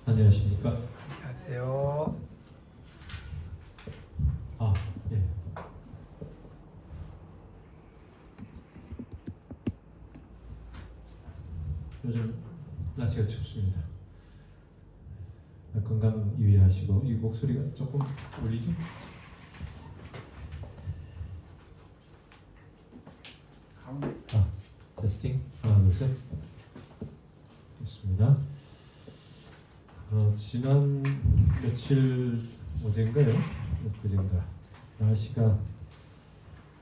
안녕하십니까? 안녕하세요. 아, 예. 요즘 날씨가 춥습니다. 건강 유의하시고. 이 목소리가 조금 울리죠? 아, 테스팅. 하나, 둘, 셋. 됐습니다. 지난 며칠 어젠가요? 그젠가 날씨가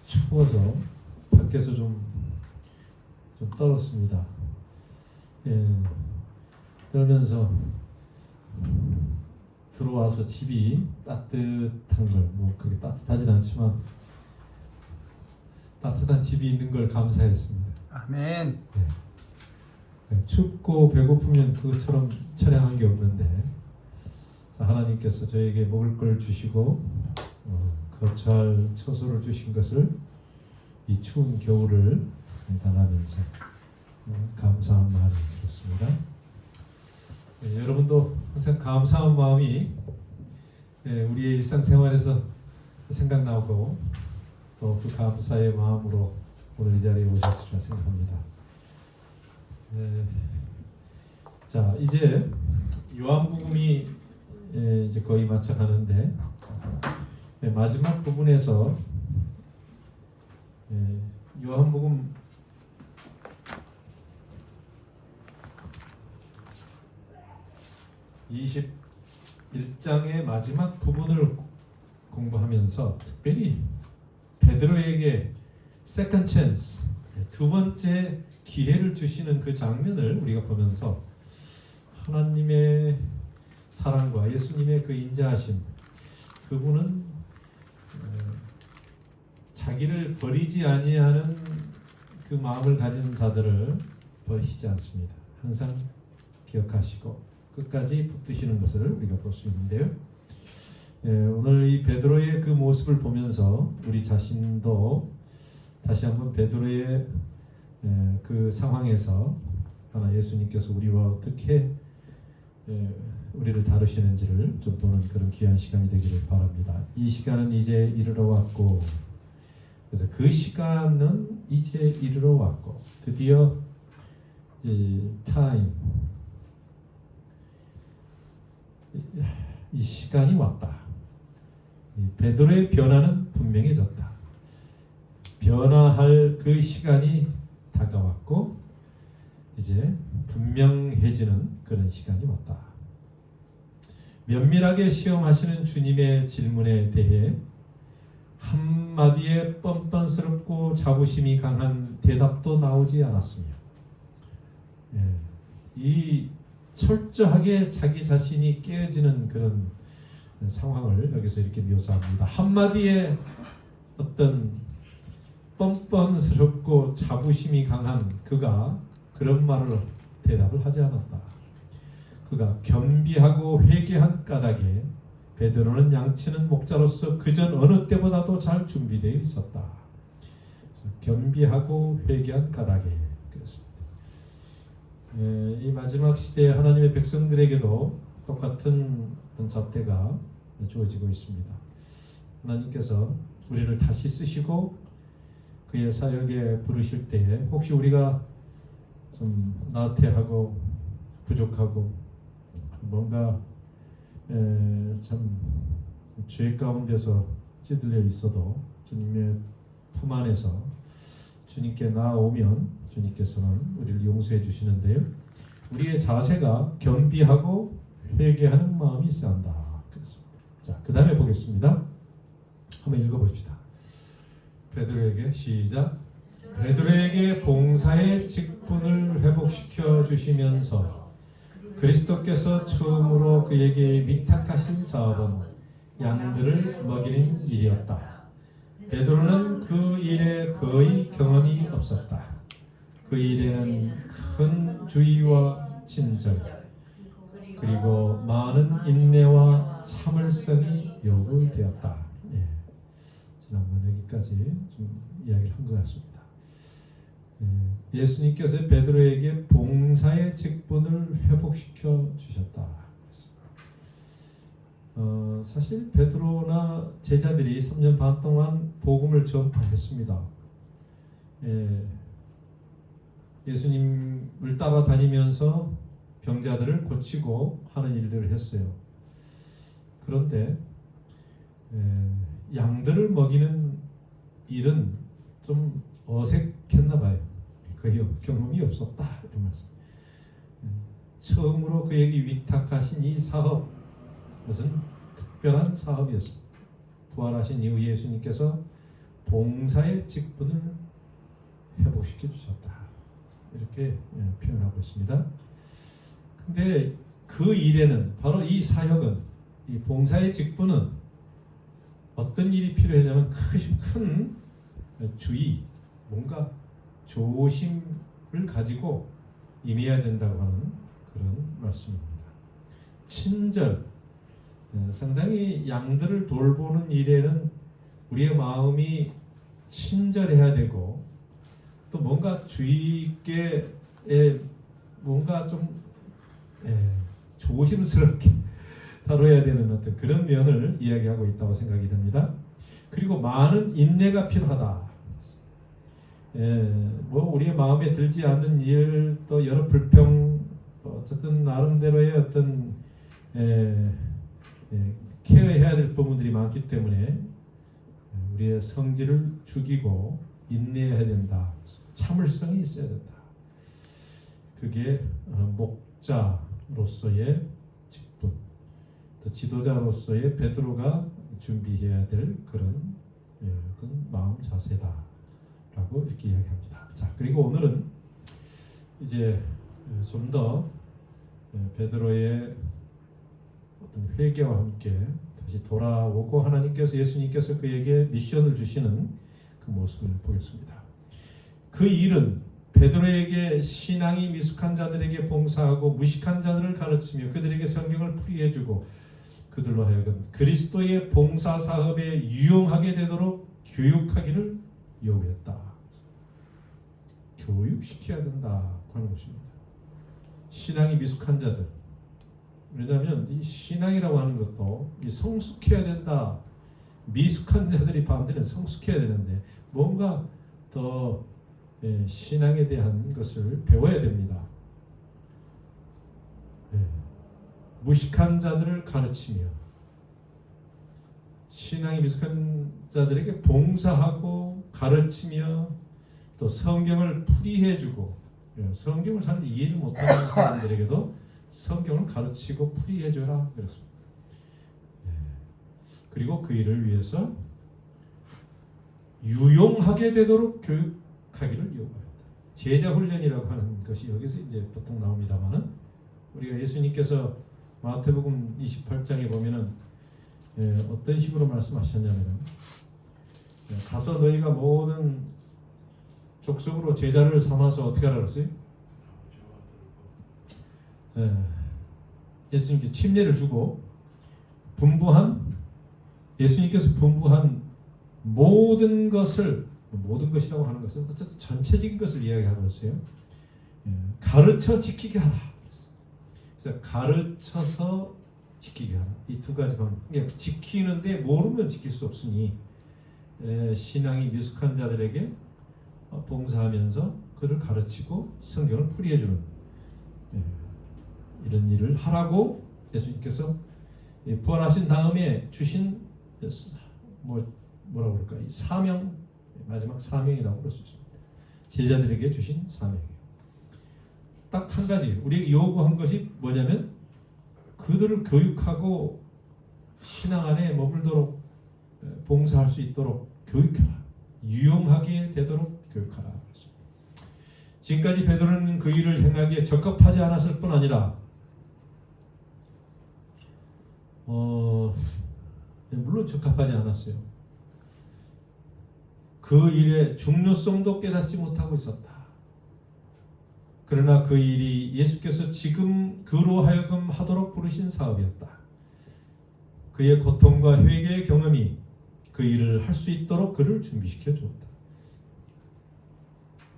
추워서 밖에서 좀 떨었습니다. 예, 떨면서 들어와서 집이 따뜻한 걸, 뭐 그게 따뜻하진 않지만 따뜻한 집이 있는 걸 감사했습니다. 아멘. 춥고 배고프면 그것처럼 처량한 게 없는데, 자, 하나님께서 저에게 먹을 걸 주시고 거처할 처소를 주신 것을 이 추운 겨울을 당하면서 감사한 마음이 들었습니다. 여러분도 항상 감사한 마음이 우리의 일상생활에서 생각나고 또 그 감사의 마음으로 오늘 이 자리에 오셨으리라 생각합니다. 자, 이제 요한복음이 이제 거의 마쳐가는데, 마지막 부분에서 요한복음 21장의 마지막 부분을 공부하면서 특별히 베드로에게 세컨드 찬스, 두 번째 기회를 주시는 그 장면을 우리가 보면서 하나님의 사랑과 예수님의 그 인자하심, 그분은 자기를 버리지 아니하는 그 마음을 가진 자들을 버리시지 않습니다. 항상 기억하시고 끝까지 붙드시는 것을 우리가 볼 수 있는데요. 오늘 이 베드로의 그 모습을 보면서 우리 자신도 다시 한번 베드로의 그 상황에서 하나 예수님께서 우리와 어떻게 우리를 다루시는지를 좀 보는 그런 귀한 시간이 되기를 바랍니다. 이 시간은 이제 이르러 왔고, 그래서 그 시간은 이제 이르러 왔고, 드디어 타임, 이 시간이 왔다. 베드로의 변화는 분명해졌다. 변화할 그 시간이 다가왔고 이제 분명해지는 그런 시간이 왔다. 면밀하게 시험하시는 주님의 질문에 대해 한마디의 뻔뻔스럽고 자부심이 강한 대답도 나오지 않았으며, 이 철저하게 자기 자신이 깨어지는 그런 상황을 여기서 이렇게 묘사합니다. 한마디의 어떤 뻔뻔스럽고 자부심이 강한 그가 그런 말을 대답을 하지 않았다. 그가 겸비하고 회개한 까닭에 베드로는 양치는 목자로서 그전 어느 때보다도 잘 준비되어 있었다. 그래서 겸비하고 회개한 까닭에 그렇습니다. 이 마지막 시대에 하나님의 백성들에게도 똑같은 잣대가 주어지고 있습니다. 하나님께서 우리를 다시 쓰시고 그의 사역에 부르실 때에 혹시 우리가 좀 나태하고 부족하고 뭔가 참 죄 가운데서 찌들려 있어도 주님의 품 안에서 주님께 나아오면 주님께서는 우리를 용서해 주시는데요. 우리의 자세가 겸비하고 회개하는 마음이 있어야 한다. 그렇습니다. 자, 그 다음에 보겠습니다. 한번 읽어봅시다. 베드로에게 시작. 베드로에게 봉사의 직분을 회복시켜 주시면서 그리스도께서 처음으로 그에게 위탁하신 사업은 양들을 먹이는 일이었다. 베드로는 그 일에 거의 경험이 없었다. 그 일에는 큰 주의와 친절 그리고 많은 인내와 참을성이 요구되었다. 지난번 여기까지 좀 이야기를 한 것 같습니다. 예수님께서 베드로에게 봉사의 직분을 회복시켜 주셨다. 사실 베드로나 제자들이 3년 반 동안 복음을 전파했습니다. 예수님을 따라다니면서 병자들을 고치고 하는 일들을 했어요. 그런데 양들을 먹이는 일은 좀 어색했나 봐요. 거의 경험이 없었다 이런 말씀. 처음으로 그에게 위탁하신 이 사업, 그것은 특별한 사업이었습니다. 부활하신 이후 예수님께서 봉사의 직분을 회복시켜 주셨다, 이렇게 표현하고 있습니다. 근데 그 일에는, 바로 이 사역은, 이 봉사의 직분은 어떤 일이 필요하냐면 큰 주의, 뭔가 조심을 가지고 임해야 된다고 하는 그런 말씀입니다. 친절, 상당히 양들을 돌보는 일에는 우리의 마음이 친절해야 되고, 또 뭔가 주의 있게 뭔가 좀 조심스럽게 다뤄야 되는 어떤 그런 면을 이야기하고 있다고 생각이 됩니다. 그리고 많은 인내가 필요하다. 뭐 우리의 마음에 들지 않는 일, 또 여러 불평, 또 어쨌든 나름대로의 어떤 케어해야 될 부분들이 많기 때문에 우리의 성질을 죽이고 인내해야 된다. 참을성이 있어야 된다. 그게 목자로서의 직분, 또 지도자로서의 베드로가 준비해야 될 그런 어떤 마음 자세다라고 이렇게 이야기합니다. 자, 그리고 오늘은 이제 좀 더 베드로의 어떤 회개와 함께 다시 돌아오고 하나님께서, 예수님께서 그에게 미션을 주시는 그 모습을 보겠습니다. 그 일은 베드로에게 신앙이 미숙한 자들에게 봉사하고 무식한 자들을 가르치며 그들에게 성경을 풀이해주고 그들로 하여금 그리스도의 봉사 사업에 유용하게 되도록 교육하기를 요구했다. 교육시켜야 된다고 하는 것입니다. 신앙이 미숙한 자들, 왜냐하면 이 신앙이라고 하는 것도 이 성숙해야 된다. 미숙한 자들이 반대로 성숙해야 되는데 뭔가 더 신앙에 대한 것을 배워야 됩니다. 무식한 자들을 가르치며 신앙이 미숙한 자들에게 봉사하고 가르치며 또 성경을 풀이해주고, 성경을 잘 이해를 못하는 사람들에게도 성경을 가르치고 풀이해줘라 그랬습니다. 그리고 그 일을 위해서 유용하게 되도록 교육하기를 요구합니다. 제자 훈련이라고 하는 것이 여기서 이제 보통 나옵니다만은, 우리가 예수님께서 마태복음 28장에 보면은 어떤 식으로 말씀하셨냐면은, 가서 너희가 모든 족속으로 제자를 삼아서 어떻게 하라 그랬어요? 예수님께 침례를 주고 예수님께서 분부한 모든 것을, 모든 것이라고 하는 것은 어쨌든 전체적인 것을 이야기하고 있어요. 가르쳐 지키게 하라. 그래서 가르쳐서 지키게 하라. 이 두 가지 방법. 그러니까 지키는데 모르면 지킬 수 없으니 신앙이 미숙한 자들에게 봉사하면서 그를 가르치고 성경을 풀이해주는 이런 일을 하라고 예수님께서 부활하신 다음에 주신 뭐라고 그럴까, 이 사명, 마지막 사명이라고 볼 수 있습니다. 제자들에게 주신 사명이에요. 딱 한 가지 우리에게 요구한 것이 뭐냐면 그들을 교육하고 신앙 안에 머물도록 봉사할 수 있도록 교육하라. 유용하게 되도록 교육하라. 지금까지 베드로는 그 일을 행하기에 적합하지 않았을 뿐 아니라 물론 적합하지 않았어요. 그 일의 중요성도 깨닫지 못하고 있었다. 그러나 그 일이 예수께서 지금 그로 하여금 하도록 부르신 사업이었다. 그의 고통과 회개의 경험이 그 일을 할 수 있도록 그를 준비시켜 주었다.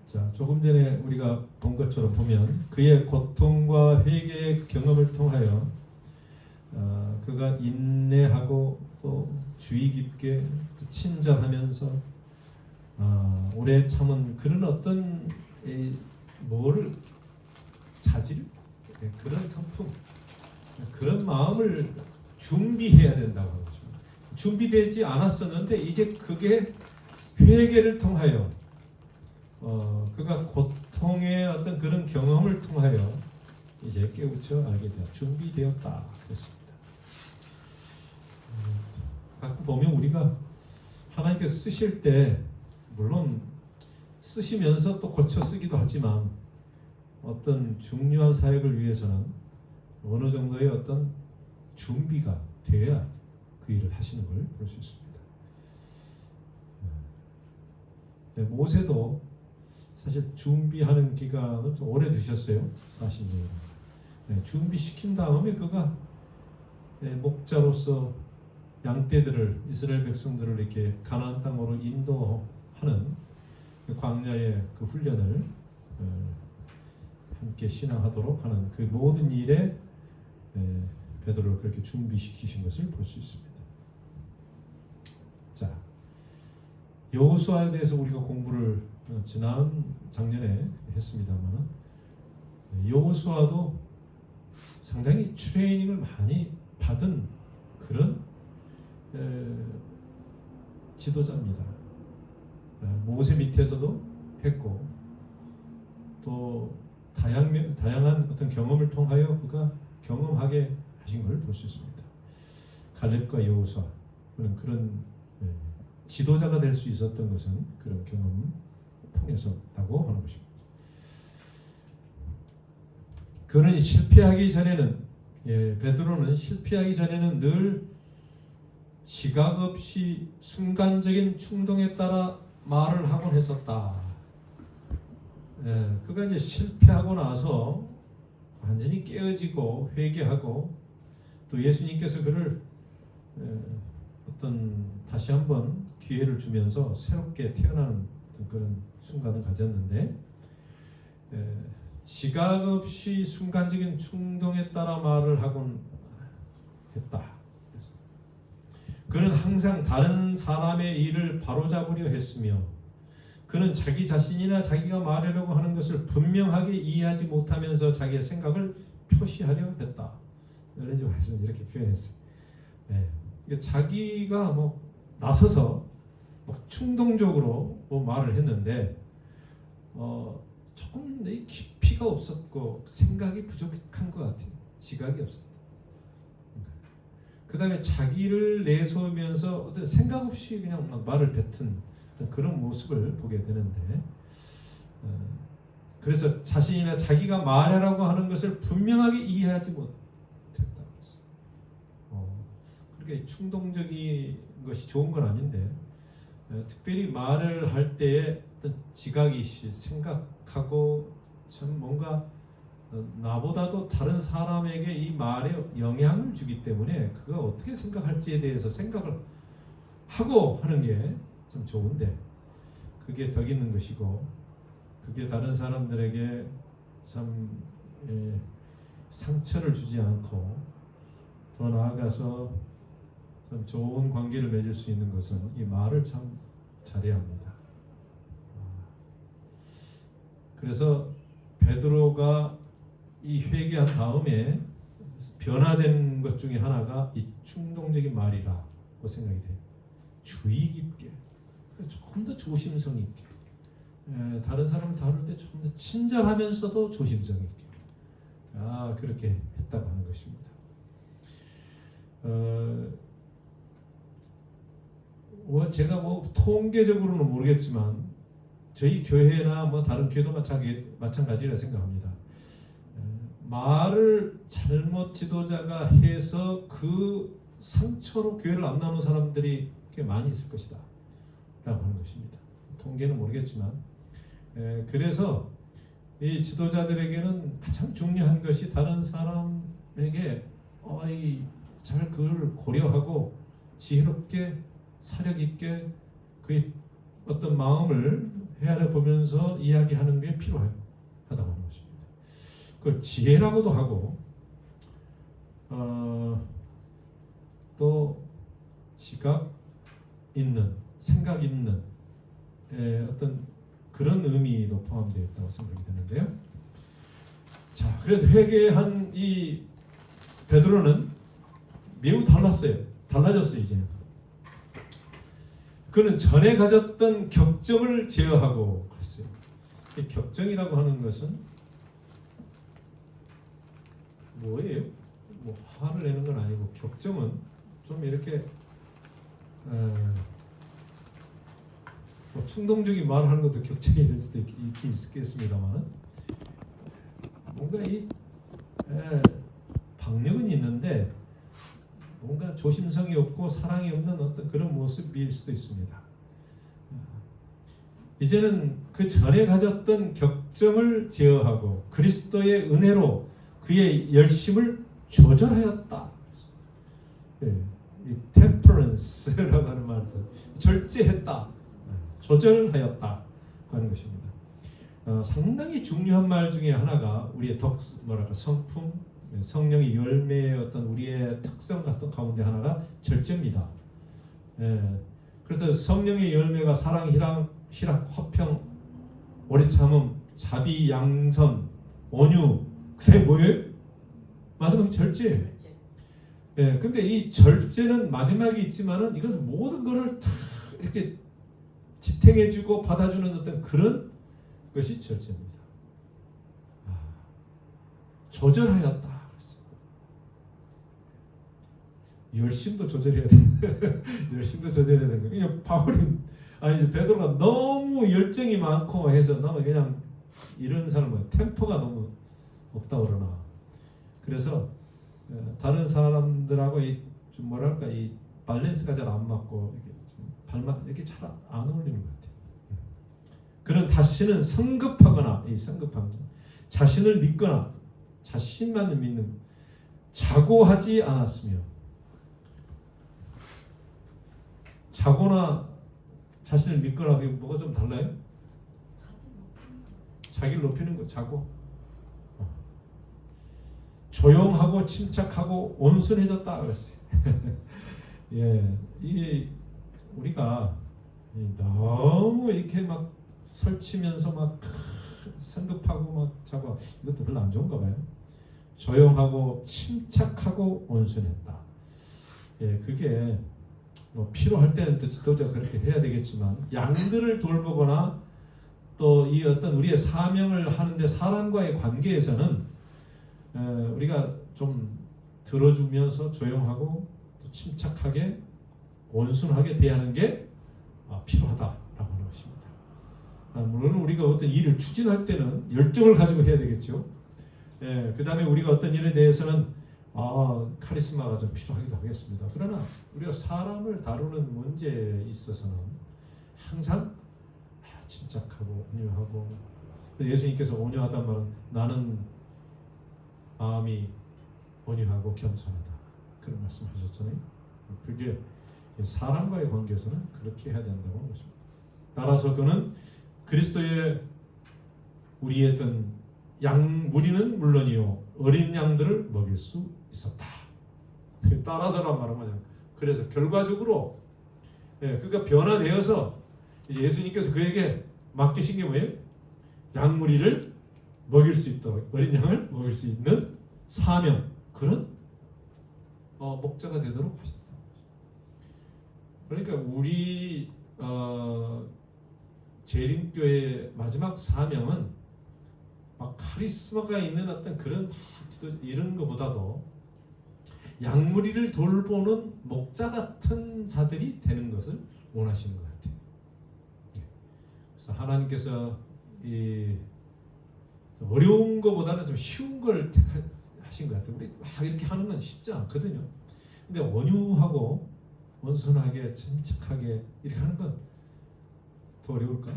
자, 조금 전에 우리가 본 것처럼 보면 그의 고통과 회개의 경험을 통하여 그가 인내하고 또 주의 깊게 또 친절하면서 오래 참은 그런 어떤 뭐를 자질, 그런 성품, 그런 마음을 준비해야 된다고 하는 것입니다. 준비되지 않았었는데 이제 그게 회개를 통하여 그가 고통의 어떤 그런 경험을 통하여 이제 깨우쳐 알게 되어 준비되었다 그랬습니다. 가끔 보면 우리가 하나님께서 쓰실 때 물론 쓰시면서 또 고쳐 쓰기도 하지만 어떤 중요한 사역을 위해서는 어느 정도의 어떤 준비가 돼야 그 일을 하시는 걸 볼 수 있습니다. 모세도 사실 준비하는 기간은 좀 오래 두셨어요. 40년. 준비시킨 다음에 그가 목자로서 양떼들을 이스라엘 백성들을 이렇게 가나안 땅으로 인도하는 그 광야의 그 훈련을 함께 신앙하도록 하는 그 모든 일에 베드로를 그렇게 준비시키신 것을 볼 수 있습니다. 자, 여호수아에 대해서 우리가 공부를 지난 작년에 했습니다만 여호수아도 상당히 트레이닝을 많이 받은 그런 지도자입니다. 모세 밑에서도 했고 또 다양한 어떤 경험을 통하여 그가 경험하게 하신 걸 볼 수 있습니다. 갈렙과 여호수아 그런 지도자가 될 수 있었던 것은 그런 경험을 통해서라고 하는 것입니다. 그는 실패하기 전에는 베드로는 실패하기 전에는 늘 지각 없이 순간적인 충동에 따라 말을 하곤 했었다. 그가 이제 실패하고 나서 완전히 깨어지고 회개하고 또 예수님께서 그를 어떤 다시 한번 기회를 주면서 새롭게 태어나는 그런 순간을 가졌는데 지각 없이 순간적인 충동에 따라 말을 하곤 했다. 그는 항상 다른 사람의 일을 바로잡으려 했으며 그는 자기 자신이나 자기가 말하려고 하는 것을 분명하게 이해하지 못하면서 자기의 생각을 표시하려 했다. 렌즈 화이트는 이렇게 표현했어요. 자기가 나서서 충동적으로 말을 했는데 조금 깊이가 없었고 생각이 부족한 것 같아요. 지각이 없었다. 그 다음에 자기를 내세우면서 어떤 생각 없이 그냥 말을 뱉은 그런 모습을 보게 되는데 그래서 자신이나 자기가 말하라고 하는 것을 분명하게 이해하지 못했다고 했어요. 그렇게 충동적인 것이 좋은 건 아닌데 특별히 말을 할 때에 어떤 지각이 생각하고 참 뭔가 나보다도 다른 사람에게 이 말에 영향을 주기 때문에 그가 어떻게 생각할지에 대해서 생각을 하고 하는 게 참 좋은데 그게 덕 있는 것이고 그게 다른 사람들에게 참 상처를 주지 않고 더 나아가서 참 좋은 관계를 맺을 수 있는 것은 이 말을 참 잘해야 합니다. 그래서 베드로가 이 회개한 다음에 변화된 것 중에 하나가 이 충동적인 말이라고 생각이 돼요. 주의 깊게, 조금 더 조심성 있게, 다른 사람을 다룰 때 좀 더 친절하면서도 조심성 있게, 그렇게 했다고 하는 것입니다. 제가 통계적으로는 모르겠지만 저희 교회나 다른 교회도 마찬가지라 생각합니다. 말을 잘못 지도자가 해서 그 상처로 교회를 안 나오는 사람들이 꽤 많이 있을 것이다 라고 하는 것입니다. 통계는 모르겠지만 그래서 이 지도자들에게는 가장 중요한 것이 다른 사람에게 잘 그를 고려하고 지혜롭게 사력 있게 그의 어떤 마음을 헤아려 보면서 이야기하는 게 필요하다고 하는 것입니다. 그걸 지혜라고도 하고 또 지각 있는, 생각 있는 어떤 그런 의미도 포함되어 있다고 생각이 드는데요. 자, 그래서 회개한 이 베드로는 매우 달라졌어요 이제. 그는 전에 가졌던 격정을 제어하고 그랬어요. 이 격정이라고 하는 것은 뭐예요? 뭐 화를 내는 건 아니고, 격정은 좀 이렇게 뭐 충동적인 말을 하는 것도 격정이 될 수도 있긴 있겠습니다만, 뭔가 이 박력은 있는데 뭔가 조심성이 없고 사랑이 없는 어떤 그런 모습일 수도 있습니다. 이제는 그 전에 가졌던 격정을 제어하고 그리스도의 은혜로 그의 열심을 조절하였다. 이 temperance라고 하는 말에서 절제했다, 조절하였다 하는 것입니다. 상당히 중요한 말 중에 하나가 우리의 성품, 성령의 열매의 어떤 우리의 특성 같은 가운데 하나가 절제입니다. 그래서 성령의 열매가 사랑, 희락, 화평, 오래 참음, 자비, 양선, 온유, 그게 뭐예요? 마지막 절제. 근데 이 절제는 마지막에 있지만은 이것은 모든 것을 다 이렇게 지탱해주고 받아주는 어떤 그런 것이 절제입니다. 조절하였다. 열심도 조절해야 돼. 열심도 조절해야 되는 거예요. 그냥 바울은 베드로가 너무 열정이 많고 해서 너무 그냥 이런 사람은 템포가 너무 없다 그러나. 그래서 다른 사람들하고 좀 뭐랄까 이 밸런스가 잘 안 맞고 이렇게 잘 안 어울리는 것 같아요. 그는 다시는 성급하거나 자신을 믿거나 자신만을 믿는 자고하지 않았으며, 자고나 자신을 믿거나 그게 뭐가 좀 달라요? 자기를 높이는 거, 자고. 조용하고 침착하고 온순해졌다 그랬어요. 예, 이게 우리가 너무 이렇게 막 설치면서 막 성급하고 막 자고 이것도 별로 안 좋은가 봐요. 조용하고 침착하고 온순했다. 예, 그게 뭐 필요할 때는 또 지도자가 그렇게 해야 되겠지만, 양들을 돌보거나 또 이 어떤 우리의 사명을 하는데 사람과의 관계에서는 우리가 좀 들어주면서 조용하고 또 침착하게 온순하게 대하는 게 필요하다라고 하는 것입니다. 물론 우리가 어떤 일을 추진할 때는 열정을 가지고 해야 되겠죠. 그 다음에 우리가 어떤 일에 대해서는 카리스마가 좀 필요하기도 하겠습니다. 그러나 우리가 사람을 다루는 문제에 있어서는 항상 침착하고 온유하고, 예수님께서 온유하단 말은 나는 마음이 온유하고 겸손하다 그런 말씀하셨잖아요. 그게 사람과의 관계에서는 그렇게 해야 된다고 하는 것입니다. 따라서 그는 그리스도의 우리의 어떤 무리는 물론이요 어린 양들을 먹일 수 있었다. 따라서란 말은 뭐냐? 그래서 결과적으로 그가 변화되어서 이제 예수님께서 그에게 맡기신 게 뭐예요? 양무리를 먹일 수 있도록, 어린 양을 먹일 수 있는 사명, 그런 목자가 되도록 하셨다. 그러니까 우리 재림교회의 마지막 사명은 막 카리스마가 있는 어떤 그런 이런 것보다도 양무리를 돌보는 목자 같은 자들이 되는 것을 원하시는 것 같아요. 그래서 하나님께서 이 어려운 것보다는 좀 쉬운 걸 택하신 것 같아요. 우리 막 이렇게 하는 건 쉽지 않거든요. 근데 온유하고 온순하게 침착하게 이렇게 하는 건 더 어려울까?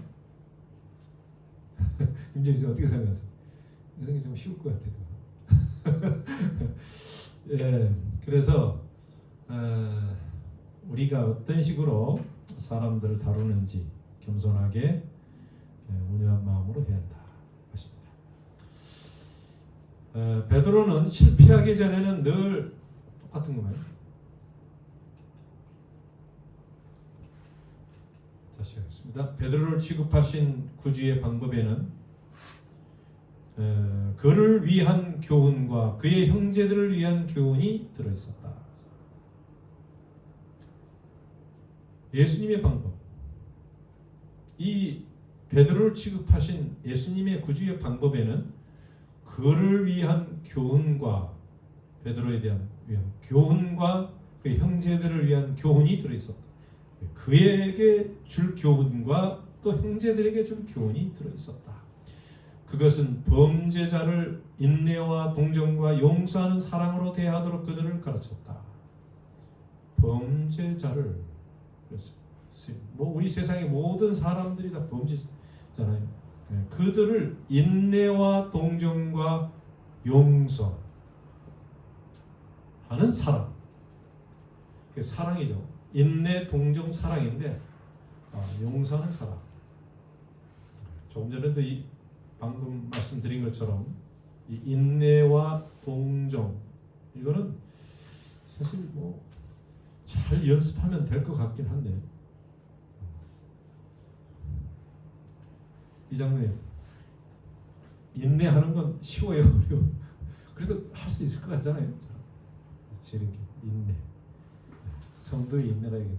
김재희 씨 어떻게 생각하세요? 이게 좀 쉬울 것 같아요. 예, 그래서 우리가 어떤 식으로 사람들을 다루는지 겸손하게 온유한 마음으로 해야 한다 하십니다. 베드로는 실패하기 전에는 늘 똑같은 거예요. 그렇습니다. 베드로를 취급하신 구주의 방법에는 그를 위한 교훈과 그의 형제들을 위한 교훈이 들어있었다. 예수님의 방법, 이 베드로를 취급하신 예수님의 구주의 방법에는 그를 위한 교훈과 베드로에 대한 교훈과 그의 형제들을 위한 교훈이 들어있었다. 그에게 줄 교훈과 또 형제들에게 줄 교훈이 들어있었다. 그것은 범죄자를 인내와 동정과 용서하는 사랑으로 대하도록 그들을 가르쳤다. 범죄자를, 뭐 우리 세상의 모든 사람들이 다 범죄잖아요. 그들을 인내와 동정과 용서하는 사랑. 사랑이죠. 인내, 동정, 사랑인데 용서하는 사랑. 조금 전에도 방금 말씀드린 것처럼 이 인내와 동정, 이거는 사실 뭐 잘 연습하면 될 것 같긴 한데, 이장님, 인내하는 건 쉬워요, 어려워? 그래도 할 수 있을 것 같잖아요. 이렇게 인내, 성도의 인내가 이게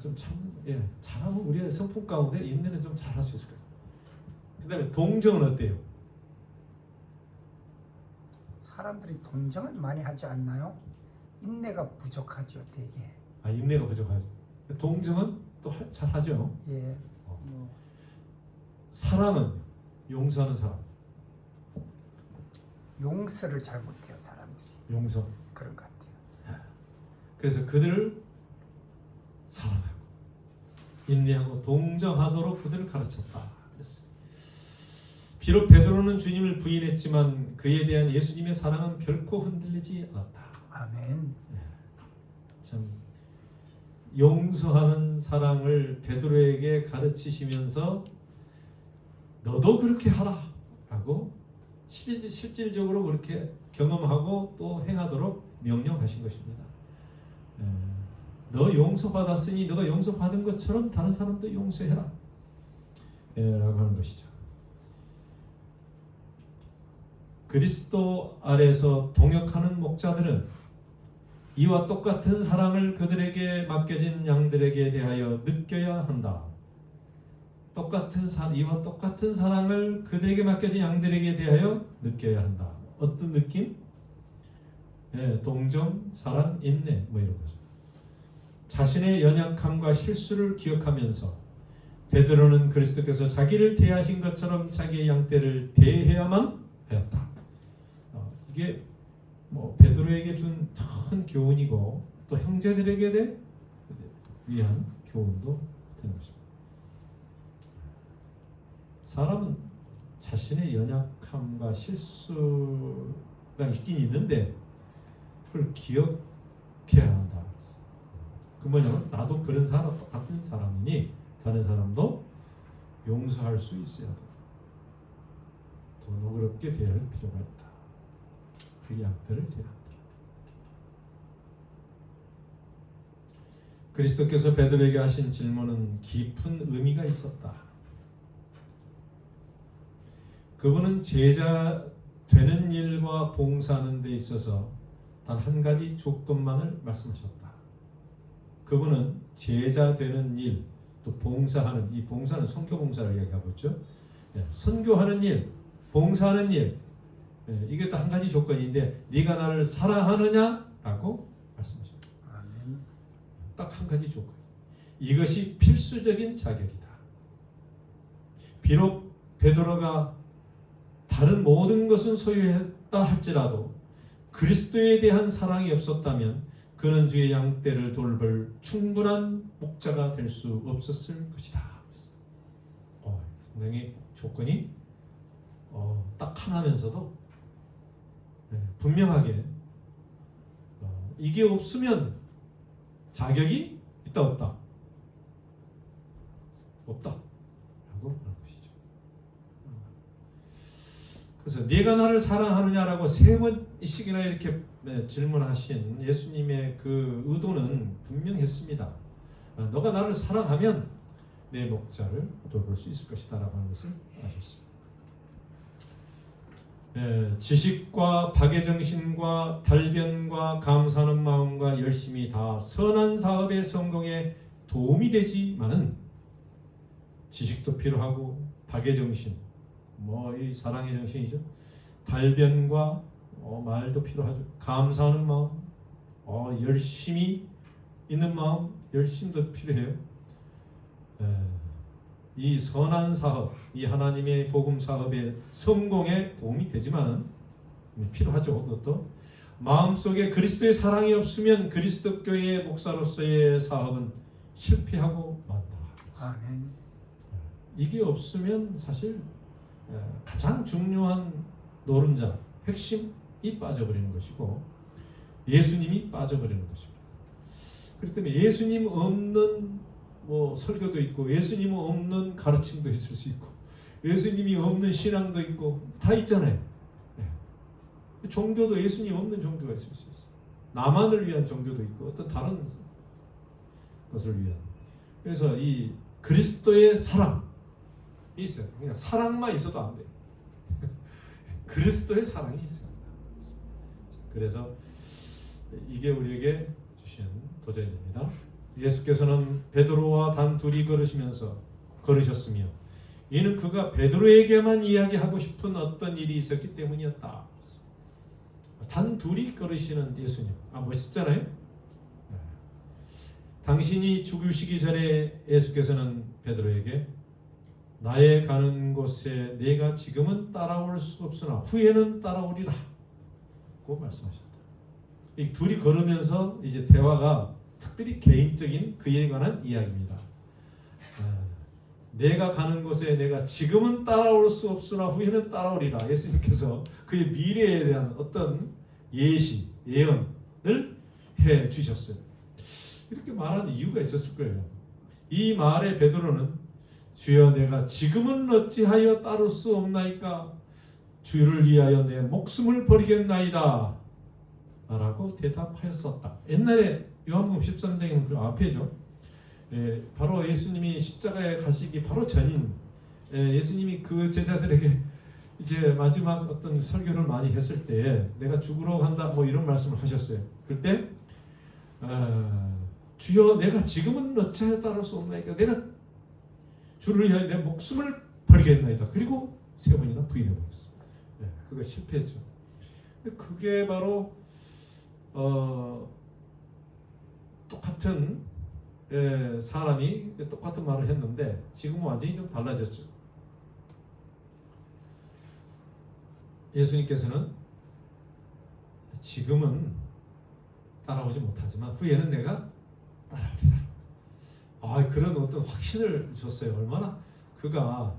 좀 참, 잘하면 우리의 성품 가운데 인내는 좀 잘할 수 있을 거예요. 그다음에 동정은 어때요? 사람들이 동정은 많이 하지 않나요? 인내가 부족하죠, 되게. 인내가 부족하죠. 동정은 또 잘하죠. 예. 사랑은 용서하는 사람. 용서를 잘 못해요, 사람들이. 용서. 그런 것 같아요. 그래서 그들을 사랑하고 인내하고 동정하도록 그들을 가르쳤다. 그랬어요. 비록 베드로는 주님을 부인했지만 그에 대한 예수님의 사랑은 결코 흔들리지 않았다. 아멘. 참 용서하는 사랑을 베드로에게 가르치시면서 너도 그렇게 하라라고 실질적으로 그렇게 경험하고 또 행하도록 명령하신 것입니다. 너 용서받았으니 너가 용서받은 것처럼 다른 사람도 용서해라 라고 하는 것이죠. 그리스도 아래서 동역하는 목자들은 이와 똑같은 사랑을 그들에게 맡겨진 양들에게 대하여 느껴야 한다. 이와 똑같은 사랑을 그들에게 맡겨진 양들에게 대하여 느껴야 한다. 어떤 느낌? 동정, 사랑, 인내 뭐 이런 거죠. 자신의 연약함과 실수를 기억하면서 베드로는 그리스도께서 자기를 대하신 것처럼 자기의 양떼를 대해야만 하였다. 이게 뭐 베드로에게 준 큰 교훈이고 또 형제들에게 위한 교훈도 되는 것입니다. 사람은 자신의 연약함과 실수가 있긴 있는데 그걸 기억해야 한다. 그 뭐냐면 나도 그런 사람, 똑같은 사람이니 다른 사람도 용서할 수 있어야 돼. 더 너그럽게 대할 필요가 있다. 그 양들을 대한다. 그리스도께서 베드로에게 하신 질문은 깊은 의미가 있었다. 그분은 제자 되는 일과 봉사하는 데 있어서 단 한 가지 조건만을 말씀하셨다. 그분은 제자 되는 일, 또 봉사하는, 이 봉사는 선교 봉사를 이야기하고 있죠. 선교하는 일, 봉사하는 일, 이게 또 한 가지 조건인데 네가 나를 사랑하느냐라고 말씀하셨다. 딱 한 가지 조건. 이것이 필수적인 자격이다. 비록 베드로가 다른 모든 것은 소유했다 할지라도 그리스도에 대한 사랑이 없었다면 그는 주의 양떼를 돌볼 충분한 목자가 될 수 없었을 것이다. 상당히 조건이 딱 하나면서도 분명하게 이게 없으면 자격이 있다 없다? 없다라고 하는 것이죠. 그래서 네가 나를 사랑하느냐라고 세 번씩이나 이렇게 질문하신 예수님의 그 의도는 분명했습니다. 너가 나를 사랑하면 내 목자를 돌볼 수 있을 것이다라고 하는 것을 아셨습니다. 지식과 박애정신과 달변과 감사하는 마음과 열심이 다 선한 사업의 성공에 도움이 되지만은 지식도 필요하고 박애정신, 이 사랑의 정신이죠. 달변과 말도 필요하죠. 감사하는 마음, 열심히 있는 마음, 열심도 필요해요. 이 선한 사업, 이 하나님의 복음 사업의 성공에 도움이 되지만 필요하죠. 그것도 마음속에 그리스도의 사랑이 없으면 그리스도 교회의 목사로서의 사업은 실패하고 만다. 아멘. 이게 없으면 사실 가장 중요한 노른자, 핵심이 빠져버리는 것이고 예수님이 빠져버리는 것입니다. 그렇기 때문에 예수님 없는 설교도 있고 예수님 없는 가르침도 있을 수 있고 예수님이 없는 신앙도 있고 다 있잖아요. 종교도 예수님 없는 종교가 있을 수 있어요. 나만을 위한 종교도 있고 어떤 다른 것을 위한. 그래서 이 그리스도의 사랑이 있어요. 그냥 사랑만 있어도 안 돼요. 그리스도의 사랑이 있어요. 그래서 이게 우리에게 주신 도전입니다. 예수께서는 베드로와 단 둘이 걸으셨으며 이는 그가 베드로에게만 이야기하고 싶은 어떤 일이 있었기 때문이었다. 단 둘이 걸으시는 예수님. 멋있잖아요. 당신이 죽으시기 전에 예수께서는 베드로에게 나의 가는 곳에 내가 지금은 따라올 수 없으나 후에는 따라오리라 고 말씀하셨다. 이 둘이 걸으면서 이제 대화가 특별히 개인적인 그에 관한 이야기입니다. 내가 가는 곳에 내가 지금은 따라올 수 없으나 후에는 따라오리라. 예수님께서 그의 미래에 대한 어떤 예시, 예언을 해 주셨어요. 이렇게 말하는 이유가 있었을 거예요. 이 말에 베드로는 주여 내가 지금은 어찌하여 따를 수 없나이까 주를 위하여 내 목숨을 버리겠나이다 라고 대답하였었다. 옛날에 요한복음 13장에는 그 앞에죠. 바로 예수님이 십자가에 가시기 바로 전인 예수님이 그 제자들에게 이제 마지막 어떤 설교를 많이 했을 때 내가 죽으러 간다 이런 말씀을 하셨어요. 그때 주여 내가 지금은 어찌하여 따를 수 없나이까 내가 주를 위하여 내 목숨을 버리겠나이다. 그리고 3번이나 부인해버렸어요. 그거 실패했죠. 근데 그게 바로 똑같은 사람이 똑같은 말을 했는데 지금은 완전히 좀 달라졌죠. 예수님께서는 지금은 따라오지 못하지만 후에는 내가 따라오리라. 그런 어떤 확신을 줬어요. 얼마나 그가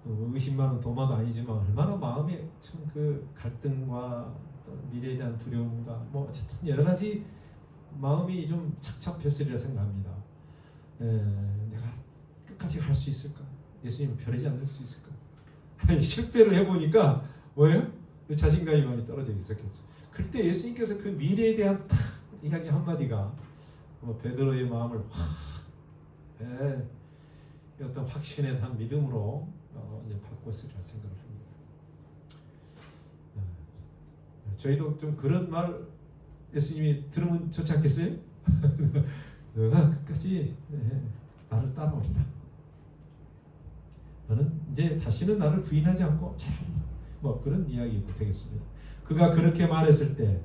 의심만은 도마도 아니지만 얼마나 마음에 참 그 갈등과 미래에 대한 두려움과 어쨌든 여러 가지 마음이 좀 착잡했으리라 생각합니다. 내가 끝까지 갈 수 있을까? 예수님을 벼르지 않을 수 있을까? 실패를 해보니까 뭐예요? 자신감이 많이 떨어져 있었겠죠. 그때 예수님께서 그 미래에 대한 탁 이야기 한마디가 베드로의 마음을 어떤 확신에 대한 믿음으로 이제 바꿨으리라 생각을 합니다. 저희도 좀 그런 말 예수님이 들으면 좋지 않겠어요? 너가 끝까지 나를 따라오리라. 너는 이제 다시는 나를 부인하지 않고 잘하리라. 그런 이야기도 되겠습니다. 그가 그렇게 말했을 때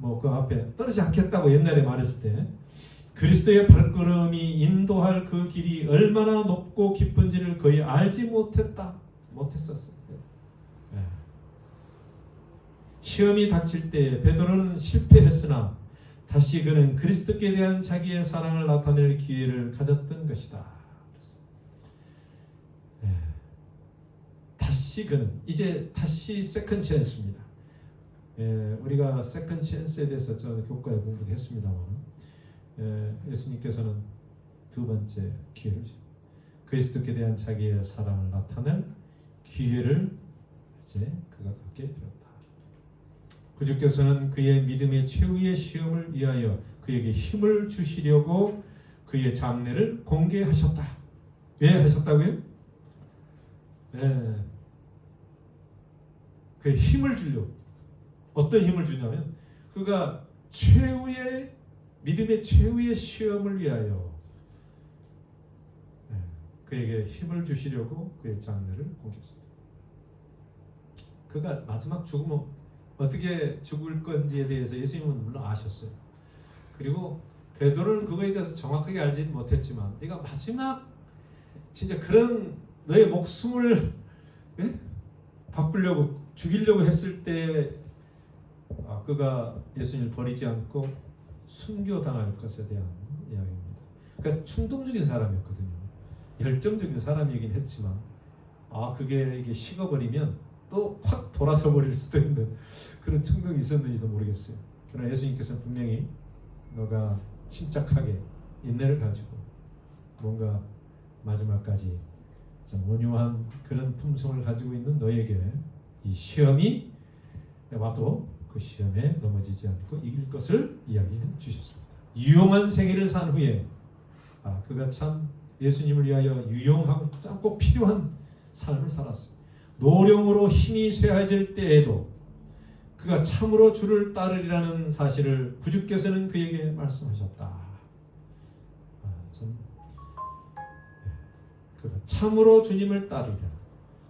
그 앞에 떨어지지 않겠다고 옛날에 말했을 때 그리스도의 발걸음이 인도할 그 길이 얼마나 높고 깊은지를 거의 알지 못했었어요. 시험이 닥칠 때 베드로는 실패했으나 다시 그는 그리스도께 대한 자기의 사랑을 나타낼 기회를 가졌던 것이다. 다시 그는 이제 다시 세컨 찬스입니다. 우리가 세컨 찬스에 대해서 저는 교과에 공부를 했습니다만 예수님께서는 두 번째 기회를 그리스도께 대한 자기의 사랑을 나타낼 기회를 이제 그가 갖게 되었다. 구주께서는 그의 믿음의 최후의 시험을 위하여 그에게 힘을 주시려고 그의 장례를 공개하셨다. 왜 하셨다고요? 그의 힘을 주려고. 어떤 힘을 주냐면 그가 최후의 믿음의 최후의 시험을 위하여 그에게 힘을 주시려고 그의 장례를 공개했습니다. 그가 마지막 죽으면 어떻게 죽을 건지에 대해서 예수님은 물론 아셨어요. 그리고 베드로는 그거에 대해서 정확하게 알지는 못했지만 네가 마지막 진짜 그런 너의 목숨을 바꾸려고 죽이려고 했을 때 그가 예수님을 버리지 않고 순교당할 것에 대한 이야기입니다. 그러니까 충동적인 사람이었거든요. 열정적인 사람이긴 했지만 그게 이게 식어버리면 또 확 돌아서 버릴 수도 있는 그런 충동이 있었는지도 모르겠어요. 그러나 예수님께서는 분명히 너가 침착하게 인내를 가지고 뭔가 마지막까지 좀 온유한 그런 품성을 가지고 있는 너에게 이 시험이 와도 그 시험에 넘어지지 않고 이길 것을 이야기해 주셨습니다. 유용한 생애를 산 후에 그가 참 예수님을 위하여 유용하고 참 꼭 필요한 삶을 살았습니다. 노령으로 힘이 쇠해질 때에도 그가 참으로 주를 따르리라는 사실을 구주께서는 그에게 말씀하셨다. 그가 참으로 주님을 따르리라,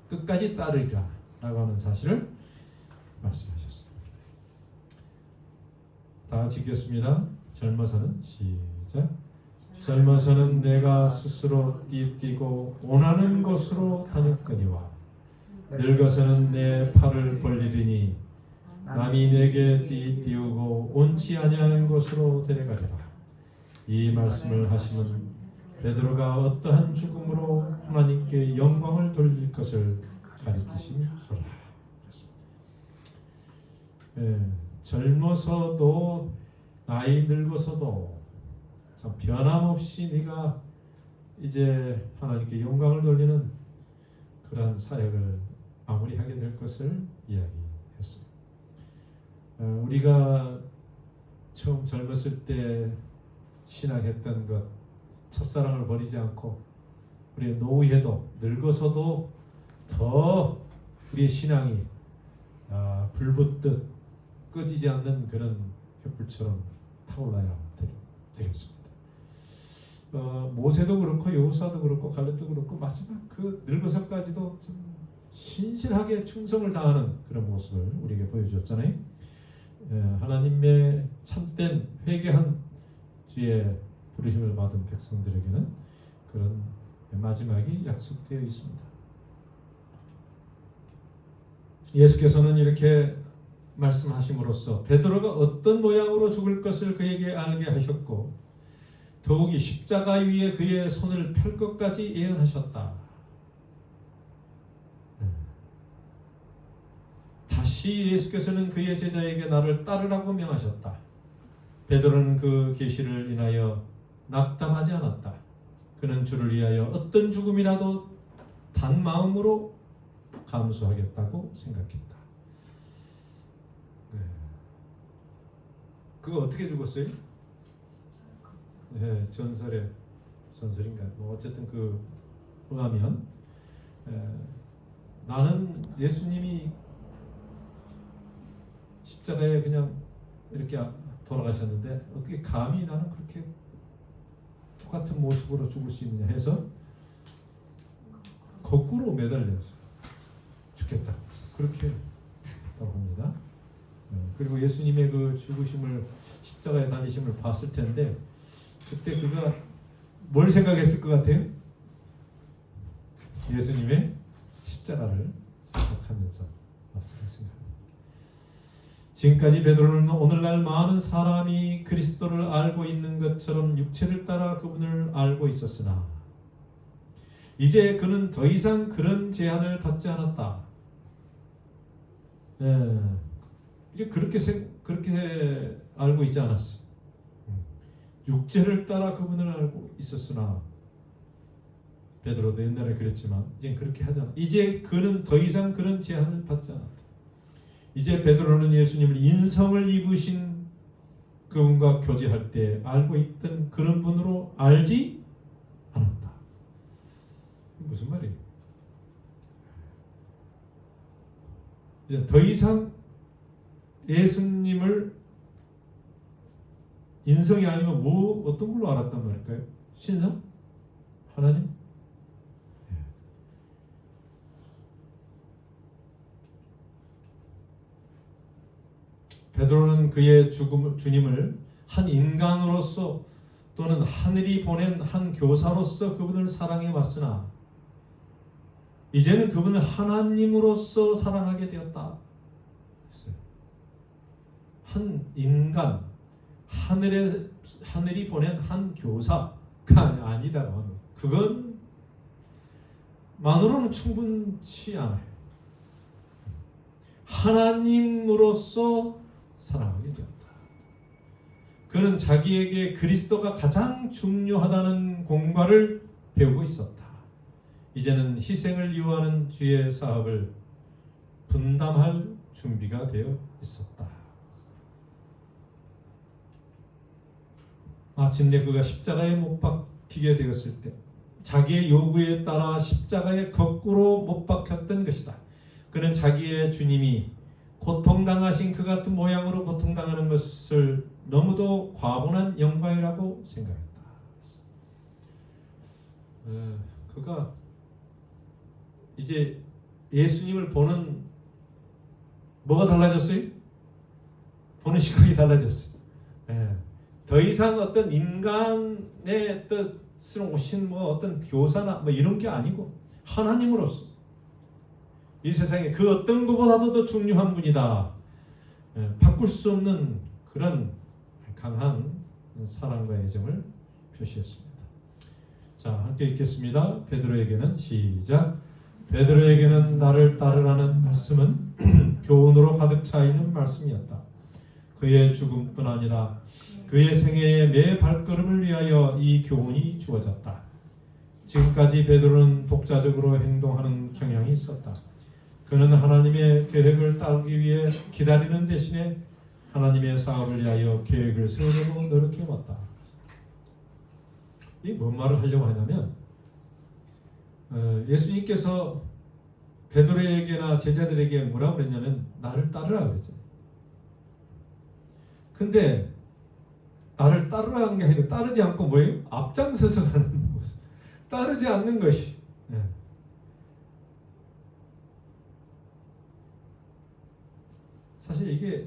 끝까지 따르리라 라고 하는 사실을 말씀하셨습니다. 다 같이 읽겠습니다. 젊어서는 시작. 젊어서는 내가 스스로 띠뛰고 원하는 곳으로 다녔거니와 늙어서는 내 팔을 벌리리니 남이 내게 띠우고 온치 아니하는 곳으로 데려가리라. 이 말씀을 하시면 베드로가 어떠한 죽음으로 하나님께 영광을 돌릴 것을 가르치시니라. 젊어서도 나이 늙어서도 참 변함없이 네가 이제 하나님께 영광을 돌리는 그러한 사역을 마무리하게 될 것을 이야기했습니다. 우리가 처음 젊었을 때 신앙했던 것, 첫사랑을 버리지 않고 우리의 노후에도 늙어서도 더 우리의 신앙이 불붙듯 꺼지지 않는 그런 횃불처럼 타올라야 되겠습니다. 모세도 그렇고 여호수아도 그렇고 갈렙도 그렇고 마지막 그 늙어서까지도 좀 신실하게 충성을 다하는 그런 모습을 우리에게 보여줬잖아요. 하나님의 참된 회개한 주의 부르심을 받은 백성들에게는 그런 마지막이 약속되어 있습니다. 예수께서는 이렇게 말씀하심으로써 베드로가 어떤 모양으로 죽을 것을 그에게 알게 하셨고 더욱이 십자가 위에 그의 손을 펼 것까지 예언하셨다. 다시 예수께서는 그의 제자에게 나를 따르라고 명하셨다. 베드로는 그 계시를 인하여 낙담하지 않았다. 그는 주를 위하여 어떤 죽음이라도 단 마음으로 감수하겠다고 생각했다. 그거 어떻게 죽었어요? 전설인가 뭐 어쨌든 그 보면 나는 예수님이 십자가에 그냥 이렇게 돌아가셨는데 어떻게 감히 나는 그렇게 똑같은 모습으로 죽을 수 있느냐 해서 거꾸로 매달려서 죽겠다 그렇게 했다고 합니다. 그리고 예수님의 그 죽으심을 십자가에 달리심을 봤을 텐데 그때 그가 뭘 생각했을 것 같아요? 예수님의 십자가를 생각하면서 말씀했습니다. 지금까지 베드로는 오늘날 많은 사람이 그리스도를 알고 있는 것처럼 육체를 따라 그분을 알고 있었으나 이제 그는 더 이상 그런 제한을 받지 않았다. 이제 그렇게 알고 있지 않았어. 육체를 따라 그분을 알고 있었으나 베드로도 옛날에 그랬지만 이제 그렇게 하잖아. 이제 그는 더 이상 그런 제한을 받지 않았다. 이제 베드로는 예수님을 인성을 입으신 그 그분과 교제할 때 알고 있던 그런 분으로 알지 않았다. 무슨 말이에요? 이제 더 이상 예수님을 인성이 아니면 어떤 걸로 알았단 말일까요? 신성? 하나님? 베드로는 그의 주님을 한 인간으로서 또는 하늘이 보낸 한 교사로서 그분을 사랑해 왔으나 이제는 그분을 하나님으로서 사랑하게 되었다. 한 인간, 하늘이 보낸 한 교사가 아니다. 그건 만으로는 충분치 않아요. 하나님으로서 사랑하게 되었다. 그는 자기에게 그리스도가 가장 중요하다는 공과를 배우고 있었다. 이제는 희생을 요하는 주의 사업을 분담할 준비가 되어 있었다. 마침내 그가 십자가에 못 박히게 되었을 때 자기의 요구에 따라 십자가에 거꾸로 못 박혔던 것이다. 그는 자기의 주님이 고통당하신 그 같은 모양으로 고통당하는 것을 너무도 과분한 영광이라고 생각했다. 그가 이제 예수님을 보는 뭐가 달라졌어요? 보는 시각이 달라졌어요. 더 이상 어떤 인간의 뜻을 오신 어떤 교사나 이런 게 아니고 하나님으로서 이 세상에 그 어떤 것보다도 더 중요한 분이다. 바꿀 수 없는 그런 강한 사랑과 애정을 표시했습니다. 자, 함께 읽겠습니다. 베드로에게는 시작. 베드로에게는 나를 따르라는 말씀은 교훈으로 가득 차 있는 말씀이었다. 그의 죽음뿐 아니라 그의 생애의 매 발걸음을 위하여 이 교훈이 주어졌다. 지금까지 베드로는 독자적으로 행동하는 경향이 있었다. 그는 하나님의 계획을 따르기 위해 기다리는 대신에 하나님의 사업을 위하여 계획을 세우려고 노력해왔다. 이 뭔 말을 하려고 하냐면 예수님께서 베드로에게나 제자들에게 뭐라고 그랬냐면 나를 따르라 그랬어요. 근데 나를 따르라는 게 아니라 따르지 않고 뭐예요? 앞장서서 가는 모습. 따르지 않는 것이. 사실 이게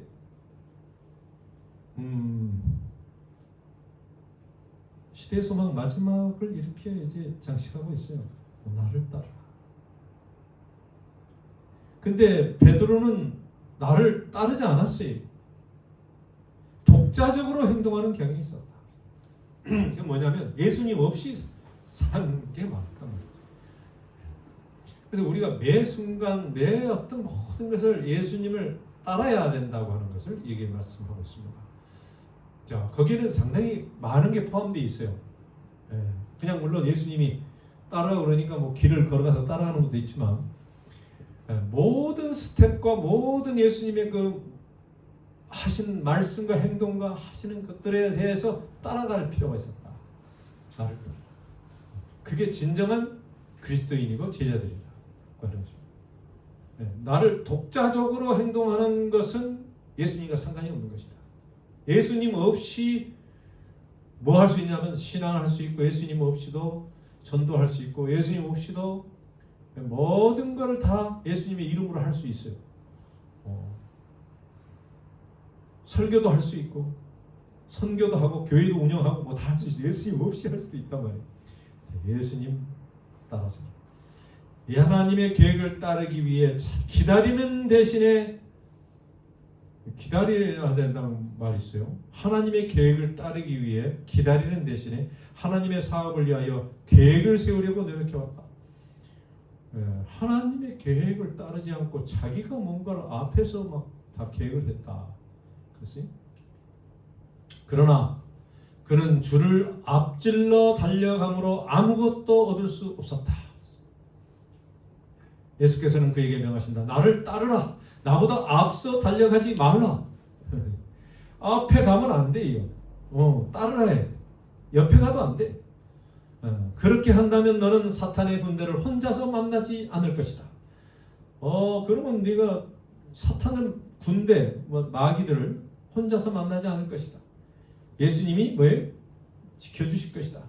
시대의 소망 마지막을 이렇게 이제 장식하고 있어요. 나를 따르라. 근데 베드로는 나를 따르지 않았어요. 독자적으로 행동하는 경향이 있었다. 그게 뭐냐면 예수님 없이 사는 게 많단 말이죠. 그래서 우리가 매 순간 매 어떤 모든 것을 예수님을 따라야 된다고 하는 것을 여기 말씀하고 있습니다. 자, 거기는 상당히 많은 게 포함되어 있어요. 그냥 물론 예수님이 따라가 그러니까 길을 걸어가서 따라가는 것도 있지만 모든 스텝과 모든 예수님의 그 하신 말씀과 행동과 하시는 것들에 대해서 따라갈 필요가 있었다. 나를 따라. 그게 진정한 그리스도인이고 제자들이다. 나를 독자적으로 행동하는 것은 예수님과 상관이 없는 것이다. 예수님 없이 뭐 할 수 있냐면 신앙을 할 수 있고 예수님 없이도 전도할 수 있고 예수님 없이도 모든 것을 다 예수님의 이름으로 할 수 있어요. 설교도 할 수 있고 선교도 하고 교회도 운영하고 다 할 수 있어요. 예수님 없이 할 수도 있단 말이에요. 예수님 따라서 이 하나님의 계획을 따르기 위해 기다리는 대신에 기다려야 된다는 말이 있어요. 하나님의 계획을 따르기 위해 기다리는 대신에 하나님의 사업을 위하여 계획을 세우려고 노력해왔다. 하나님의 계획을 따르지 않고 자기가 뭔가를 앞에서 막 다 계획을 했다. 그렇지? 그러나 그는 주를 앞질러 달려감으로 아무것도 얻을 수 없었다. 예수께서는 그에게 명하신다. 나를 따르라. 나보다 앞서 달려가지 말라. 앞에 가면 안 돼요. 따라야 돼. 옆에 가도 안 돼. 그렇게 한다면 너는 사탄의 군대를 혼자서 만나지 않을 것이다. 그러면 네가 사탄을 군대, 마귀들을 혼자서 만나지 않을 것이다. 예수님이 뭐예요? 지켜주실 것이다.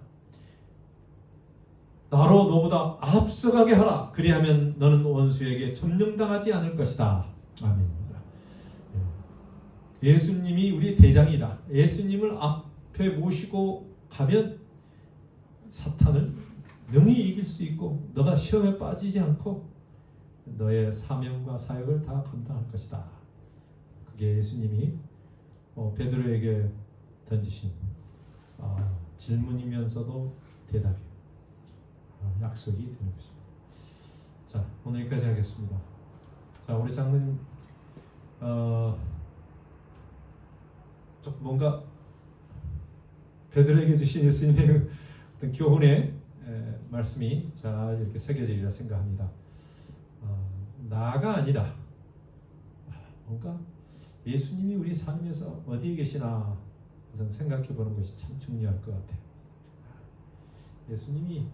나로 너보다 앞서가게 하라. 그리하면 너는 원수에게 점령당하지 않을 것이다. 아멘입니다. 예수님이 우리 대장이다. 예수님을 앞에 모시고 가면 사탄을 능히 이길 수 있고 너가 시험에 빠지지 않고 너의 사명과 사역을 다 감당할 것이다. 그게 예수님이 베드로에게 던지신 질문이면서도 대답이에요. 약속이 되는 것입니다. 자, 오늘 여기까지 하겠습니다. 자, 우리 장로님 좀 뭔가 베드로에게 주신 예수님의 어떤 교훈의 말씀이 잘 이렇게 새겨지리라 생각합니다. 나가 아니라 뭔가 예수님이 우리 삶에서 어디에 계시나 우선 생각해 보는 것이 참 중요할 것 같아요. 예수님이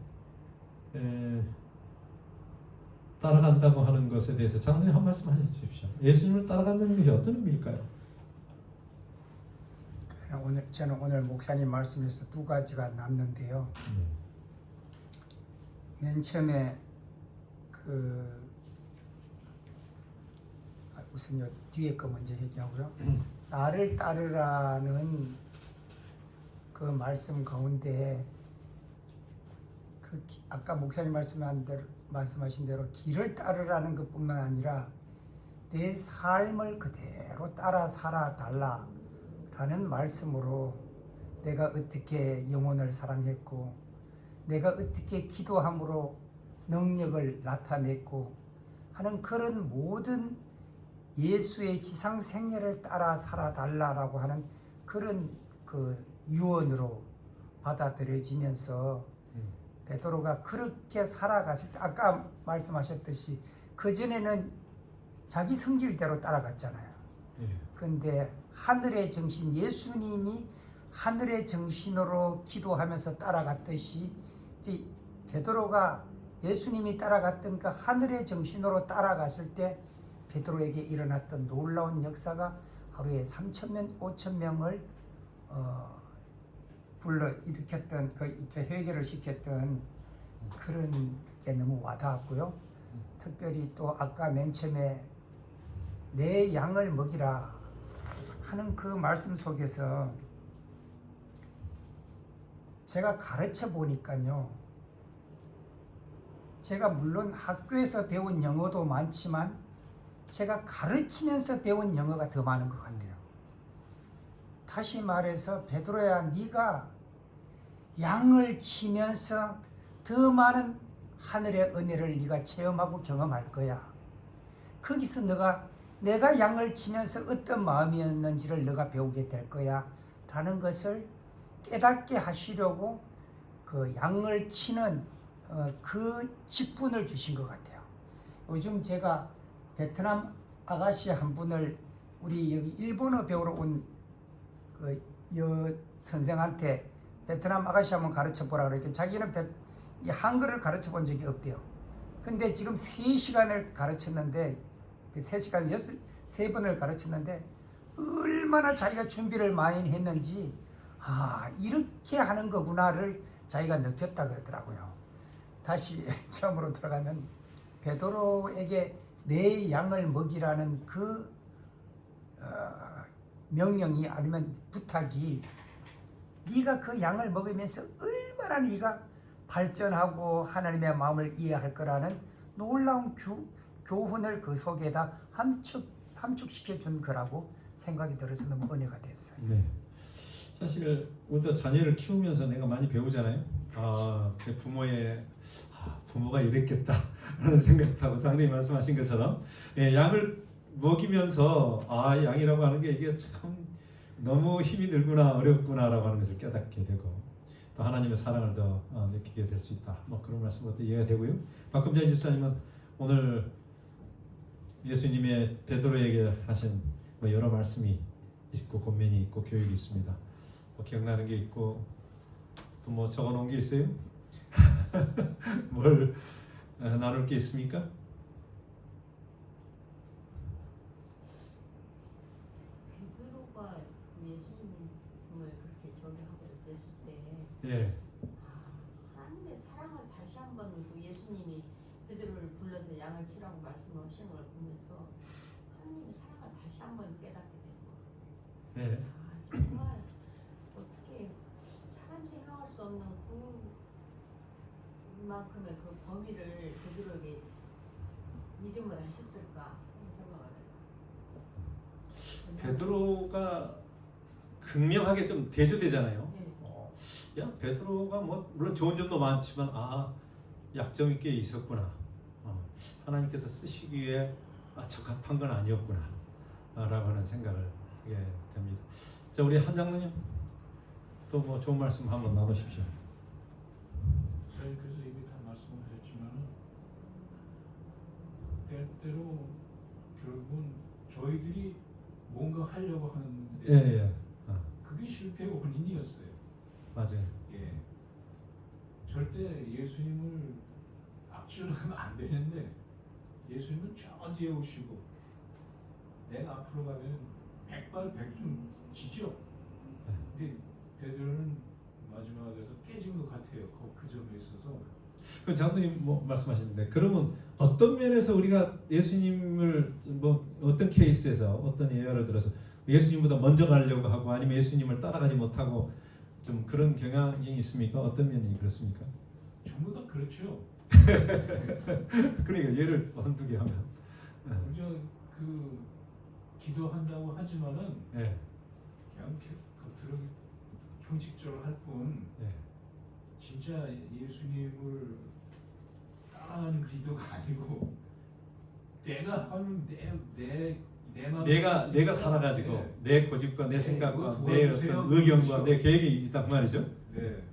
따라간다고 하는 것에 대해서 장로님 한 말씀 해주십시오. 예수님을 따라간다는 것이 어떤 의미일까요? 저는 오늘 목사님 말씀에서 두 가지가 남는데요. 맨 처음에 우선 뒤에 거 먼저 얘기하고요. 나를 따르라는 그 말씀 가운데 아까 목사님 말씀하신 대로 길을 따르라는 것뿐만 아니라 내 삶을 그대로 따라 살아달라라는 말씀으로 내가 어떻게 영혼을 사랑했고 내가 어떻게 기도함으로 능력을 나타냈고 하는 그런 모든 예수의 지상 생애를 따라 살아달라라고 하는 그런 유언으로 받아들여지면서 베드로가 그렇게 살아갔을 때 아까 말씀하셨듯이 그전에는 자기 성질대로 따라갔잖아요. 그런데 하늘의 정신, 예수님이 하늘의 정신으로 기도하면서 따라갔듯이 이제 베드로가 예수님이 따라갔던 그 하늘의 정신으로 따라갔을 때 베드로에게 일어났던 놀라운 역사가 하루에 3,000명, 5,000명을 불러일으켰던 회개를 시켰던 그런 게 너무 와닿았고요. 특별히 또 아까 맨 처음에 내 양을 먹이라 하는 그 말씀 속에서 제가 가르쳐 보니까요. 제가 물론 학교에서 배운 영어도 많지만 제가 가르치면서 배운 영어가 더 많은 것 같아요. 다시 말해서 베드로야, 네가 양을 치면서 더 많은 하늘의 은혜를 네가 체험하고 경험할 거야. 거기서 내가 양을 치면서 어떤 마음이었는지를 너가 배우게 될 거야 라는 것을 깨닫게 하시려고 그 양을 치는 그 직분을 주신 것 같아요. 요즘 제가 베트남 아가씨 한 분을 우리 여기 일본어 배우러 온 선생한테 베트남 아가씨 한번 가르쳐 보라 그랬더니 자기는 이 한글을 가르쳐 본 적이 없대요. 근데 지금 3시간을 가르쳤는데 3시간 3번을 가르쳤는데 얼마나 자기가 준비를 많이 했는지 이렇게 하는 거구나를 자기가 느꼈다 그러더라고요. 다시 처음으로 들어가면 베드로에게 내 양을 먹이라는 그 명령이 아니면 부탁이 네가 그 양을 먹으면서 얼마나 네가 발전하고 하나님의 마음을 이해할 거라는 놀라운 교훈을 그 속에다 함축시켜 준 거라고 생각이 들어서 너무 은혜가 됐어요. 네. 사실 우리도 자녀를 키우면서 내가 많이 배우잖아요. 그 부모가 이랬겠다 라는 생각하고 장님이 말씀하신 것처럼 양을 먹이면서 양이라고 하는 게 이게 참 너무 힘이 들구나 어렵구나라고 하는 것을 깨닫게 되고 또 하나님의 사랑을 더 느끼게 될 수 있다. 그런 말씀부터 이해가 되고요. 박금자 집사님은 오늘 예수님의 베드로에게 하신 여러 말씀이 있고 권면이 있고 교육이 있습니다. 뭐 기억나는 게 있고 또 뭐 적어놓은 게 있어요? 뭘 나눌 게 있습니까? 베드로가 예수님을 그렇게 저기 하고 그랬을 때 예, 하나님의 사랑을 다시 한번 그 예수님이 베드로를 불러서 양을 치라고 말씀을 하시는 걸 보면서 하나님의 사랑을 다시 한번 깨닫게 되는 거예요. 예, 정말 어떻게 사람 생각할 수 없는 그만큼의 그 범위를 베드로에게 이름을 하셨을까 하는 생각을 해요. 베드로가 극명하게 좀 대조되잖아요. 네. 야, 베드로가 뭐 물론 좋은 점도 많지만 약점이 꽤 있었구나. 하나님께서 쓰시기에 적합한 건 아니었구나. 라고 하는 생각을 하게 됩니다. 자, 우리 한 장로님 또 뭐 좋은 말씀 한번 나누십시오. 사장님께서 이미 다 말씀하셨지만 때때로 결국은 저희들이 뭔가 하려고 하는 예. 그게 실패의 원인이었어요. 맞아요. 예. 절대 예수님을 앞질러가면 안 되는데 예수님은 저 뒤에 오시고 내가 앞으로 가면 백발백중 지죠. 근데 베드로는 마지막에서 깨진 것 같아요. 그 점에 있어서. 그 장로님 뭐 말씀하셨는데 그러면 어떤 면에서 우리가 예수님을 뭐 어떤 케이스에서 어떤 예화를 들어서 예수님보다 먼저 가려고 하고 아니면 예수님을 따라가지 못하고 좀 그런 경향이 있습니까? 어떤 면이 그렇습니까? 전부 다 그렇죠. 그러니까 예를 한두 개 하면 먼저 그 기도한다고 하지만은 예. 그냥 겉으로 형식적으로 할 뿐 예. 진짜 예수님을 따라하는 기도가 아니고 내가 하는 내 마음 내가 살아가지고 네. 내 고집과 내 네, 생각과 그거 내 도와주세요. 어떤 의견과 그렇죠. 내 계획이 있단 말이죠. 네.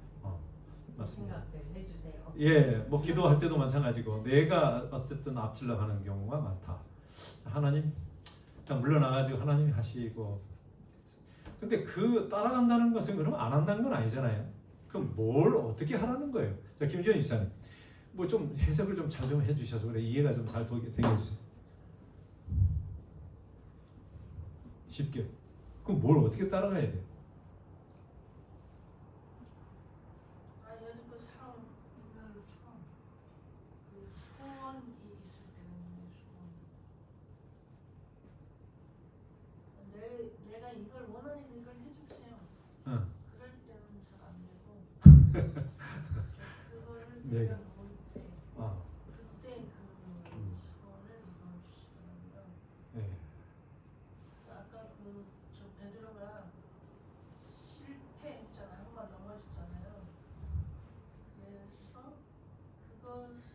맞습니다. 생각들 해주세요. 예, 뭐 기도할 때도 마찬가지고 내가 어쨌든 앞질러 가는 경우가 많다. 하나님 딱 물러나가지고 하나님이 하시고 근데 그 따라간다는 것은 그럼 안 한다는 건 아니잖아요. 그럼 뭘 어떻게 하라는 거예요? 자, 김지현 집사님 뭐 좀 해석을 좀 잘 좀 해주셔서 그래 이해가 좀 잘 되게 해주세요. 쉽게. 그럼 뭘 어떻게 따라가야 돼요? 요즘 그 사람 그 소원이 있을 때는 소원. 내가 이걸 원하는 이걸 해주세요. 응. 그럴 때는 잘 안 되고 그거를 네. 내가 놓을 때 아, 그때 그 소원을 이루어주시더라고요. 네. 아까 저 베드로가 실패했잖아요. 한 번 넘어졌잖아요. 그래서 그것을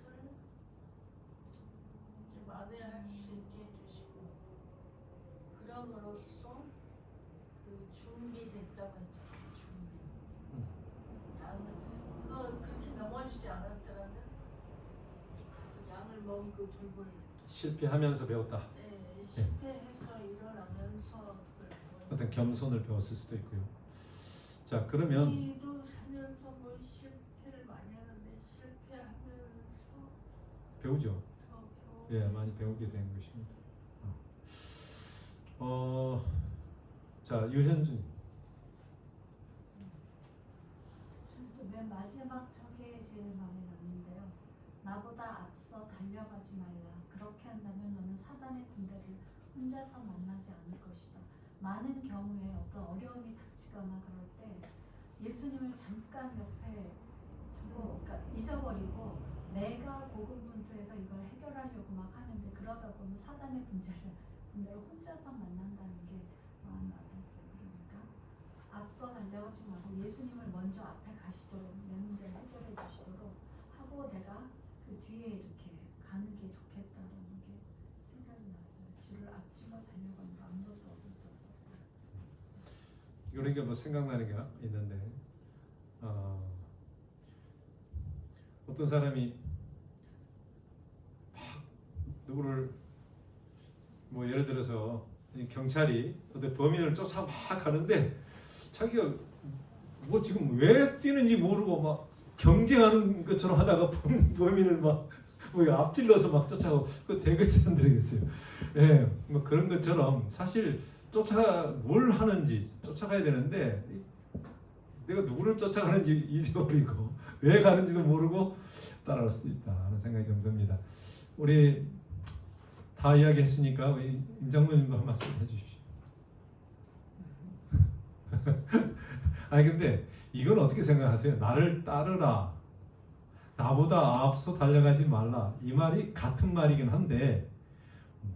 이제 만회할 수 있게 해주시고 그럼으로써 그 준비됐다고 했잖아요. 준비. 그거 그렇게 넘어지지 않았더라면 그 양을 먹은 그 돌을 실패하면서 배웠다. 실패해서 일어나면서 그걸 배워요. 어떤 겸손을 배웠을 수도 있고요. 자, 그러면 우리도 살면서 뭐 실패를 많이 하는데 실패하면서 배우죠. 더 배워. 예, 많이 배우게 되는 것입니다. 자, 유현준. 맨 마지막 저게 제일 마음에 남는데요. 나보다 앞서 달려가지 말라. 그렇게 한다면 너는 사단의 군대를 혼자서 만나지 않을 것이다. 많은 경우에 어떤 어려움이 닥치거나 그럴 때 예수님을 잠깐 옆에 두고, 그러니까 잊어버리고 내가 고군분투해서 이걸 해결하려고 막 하는데 그러다 보면 사단의 군대를 혼자서 만난다는 게 마음이 아팠어요. 그러니까 앞서 달려가지 말고 예수님을 먼저 앞에 가시도록 내 문제를 해결해 주시도록 하고 내가 그 뒤에 이렇게 가는 게 좋겠다라는 게 생각이 났어요. 주를 앞질러 달려가는 거 아무것도 얻을 수 없었고. 이런 게 뭐 생각나는 게 있는데 어떤 사람이 막 누구를 뭐 예를 들어서 이 경찰이 어떤 범인을 쫓아 막 가는데 자기가 뭐 지금 왜 뛰는지 모르고 막 경쟁하는 것처럼 하다가 범인을 막 앞질러서 막 쫓아가고 그 대개 사람들이겠어요. 예, 뭐 그런 것처럼 사실 뭘 하는지 쫓아가야 되는데 내가 누구를 쫓아가는지 잊어버리고 왜 가는지도 모르고 따라갈 수도 있다 하는 생각이 좀 듭니다. 우리 다 이야기했으니까 우리 임 장로님도 한 말씀 해주십시오. 아니 근데 이건 어떻게 생각하세요? 나를 따르라, 나보다 앞서 달려가지 말라, 이 말이 같은 말이긴 한데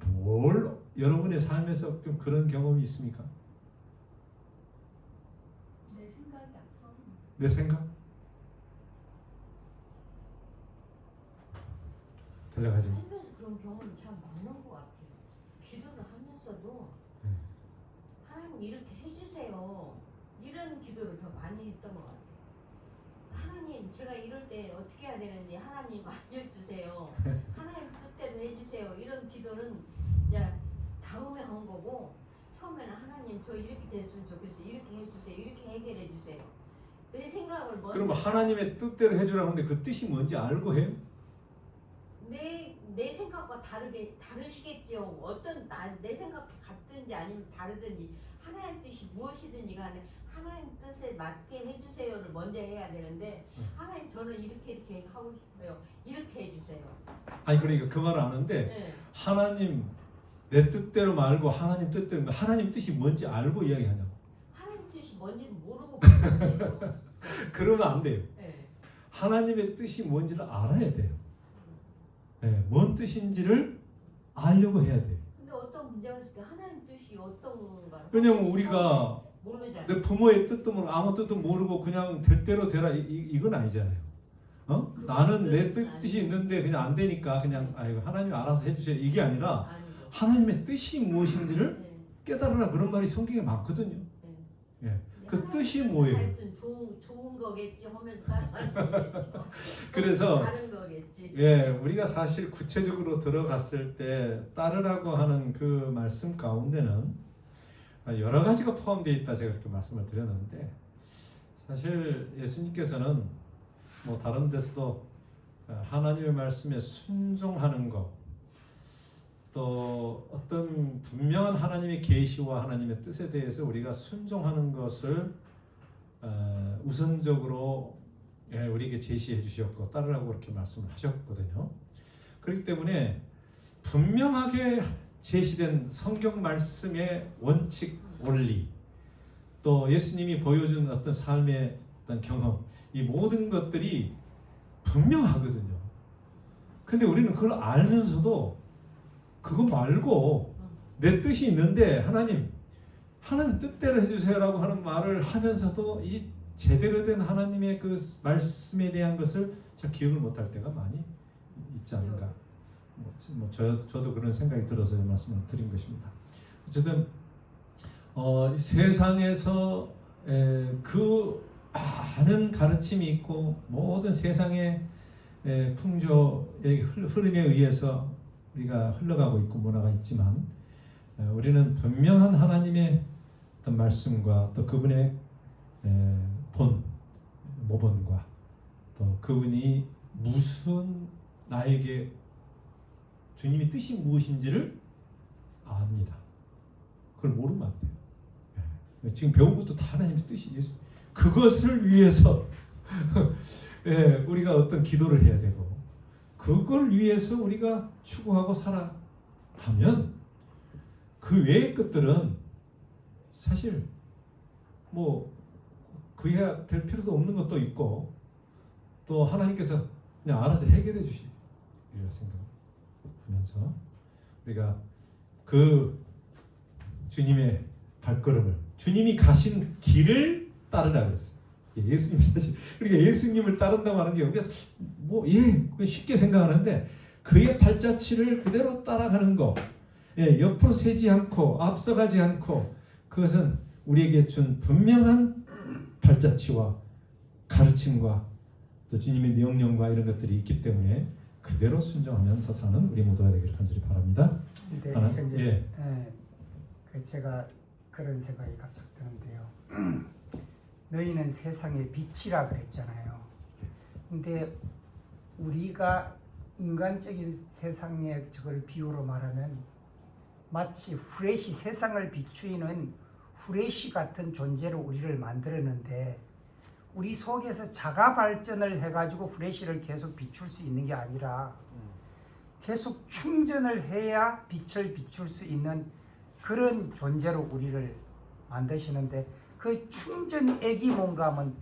뭘 여러분의 삶에서 좀 그런 경험이 있습니까? 내 생각이 앞서. 내 생각? 달려가지 마. 살면서 그런 경험이 참 많은 것 같아요. 기도를 하면서도 하나님 이렇게 해주세요. 이런 기도를 더 많이 했던 것 같아요. 하나님 제가 이럴 때 어떻게 해야 되는지 하나님 알려주세요. 하나님 뜻대로 해주세요. 이런 기도는 이제 다음에 한 거고 처음에는 하나님 저 이렇게 됐으면 좋겠어요. 이렇게 해주세요. 이렇게 해결해 주세요. 내 생각을 먼저 그럼 하나님의 뜻대로 해주라는데 그 뜻이 뭔지 알고 해요? 내 생각과 다르시겠지요. 어떤 내 생각 같든지 아니면 다르든지 하나님 뜻이 무엇이든지 간에 하나님 뜻에 맞게 해주세요를 먼저 해야 되는데 하나님 저는 이렇게 하고 싶어요. 이렇게 해주세요. 아니 그러니까 그 말을 아는데 네. 하나님 내 뜻대로 말고 하나님 뜻대로 하나님 뜻이 뭔지 알고 이야기하냐고. 하나님 뜻이 뭔지는 모르고 그러는데요. 그러면 안 돼요. 네. 하나님의 뜻이 뭔지를 알아야 돼요. 네, 뭔 뜻인지를 알려고 해야 돼요. 근데 어떤 문제가 있을 때 하나님 뜻이 어떤 건가? 왜냐면 우리가 모르잖아요. 내 부모의 뜻도 모르고 아무 뜻도 모르고 그냥 될 대로 되라 이건 아니잖아요. 나는 내 뜻이 있는데 그냥 안 되니까 그냥 아이고 하나님 알아서 해주세요 이게 아니라 아니죠. 하나님의 뜻이 무엇인지를 네. 깨달으라 그런 말이 성경에 많거든요. 예. 그 뜻이 뭐예요? 하여튼 좋은 거겠지 하면서 따라가는 거겠죠. 그래서 다른 거겠지. 예, 우리가 사실 구체적으로 들어갔을 때 따르라고 하는 그 말씀 가운데는 여러 가지가 포함되어 있다 제가 그렇게 말씀을 드렸는데 사실 예수님께서는 뭐 다른 데서도 하나님의 말씀에 순종하는 것, 또 어떤 분명한 하나님의 계시와 하나님의 뜻에 대해서 우리가 순종하는 것을 우선적으로 우리에게 제시해 주셨고 따르라고 그렇게 말씀을 하셨거든요. 그렇기 때문에 분명하게 제시된 성경 말씀의 원칙, 원리, 또 예수님이 보여준 어떤 삶의 어떤 경험, 이 모든 것들이 분명하거든요. 근데 우리는 그걸 알면서도 그거 말고 내 뜻이 있는데 하나님 뜻대로 해주세요라고 하는 말을 하면서도 이 제대로 된 하나님의 그 말씀에 대한 것을 잘 기억을 못할 때가 많이 있지 않은가. 저도 그런 생각이 들어서 말씀을 드린 것입니다. 어쨌든 세상에서 그 많은 가르침이 있고 모든 세상의 풍조의 흐름에 의해서 우리가 흘러가고 있고 문화가 있지만 우리는 분명한 하나님의 어떤 말씀과 또 그분의 모본과 또 그분이 무슨 나에게 주님의 뜻이 무엇인지를 압니다. 그걸 모르면 안 돼요. 지금 배운 것도 다 하나님의 뜻이 예수. 그것을 위해서 우리가 어떤 기도를 해야 되고 그걸 위해서 우리가 추구하고 살아가면 그 외의 것들은 사실 뭐 그래야 될 필요도 없는 것도 있고 또 하나님께서 그냥 알아서 해결해 주시리라 생각하면서 우리가 그 주님의 발걸음을 주님이 가신 길을 따르라 그랬어요. 예수님 사실 그러니까 예수님을 따른다고 하는 게 여기서 쉽게 생각하는데 그의 발자취를 그대로 따라가는 거, 옆으로 세지 않고 앞서가지 않고 그것은 우리에게 준 분명한 발자취와 가르침과 또 주님의 명령과 이런 것들이 있기 때문에 그대로 순종하면서 사는 우리 모두가 되기를 간절히 바랍니다. 네, 하나, 이제 예. 제가 그런 생각이 갑자기 드는데요. 너희는 세상의 빛이라 그랬잖아요. 근데 우리가 인간적인 세상의 저걸 비유로 말하면 마치 후레쉬, 세상을 비추이는 후레쉬 같은 존재로 우리를 만들었는데, 우리 속에서 자가 발전을 해가지고 후레쉬를 계속 비출 수 있는 게 아니라 계속 충전을 해야 빛을 비출 수 있는 그런 존재로 우리를 만드시는데, 그 충전액이 뭔가 하면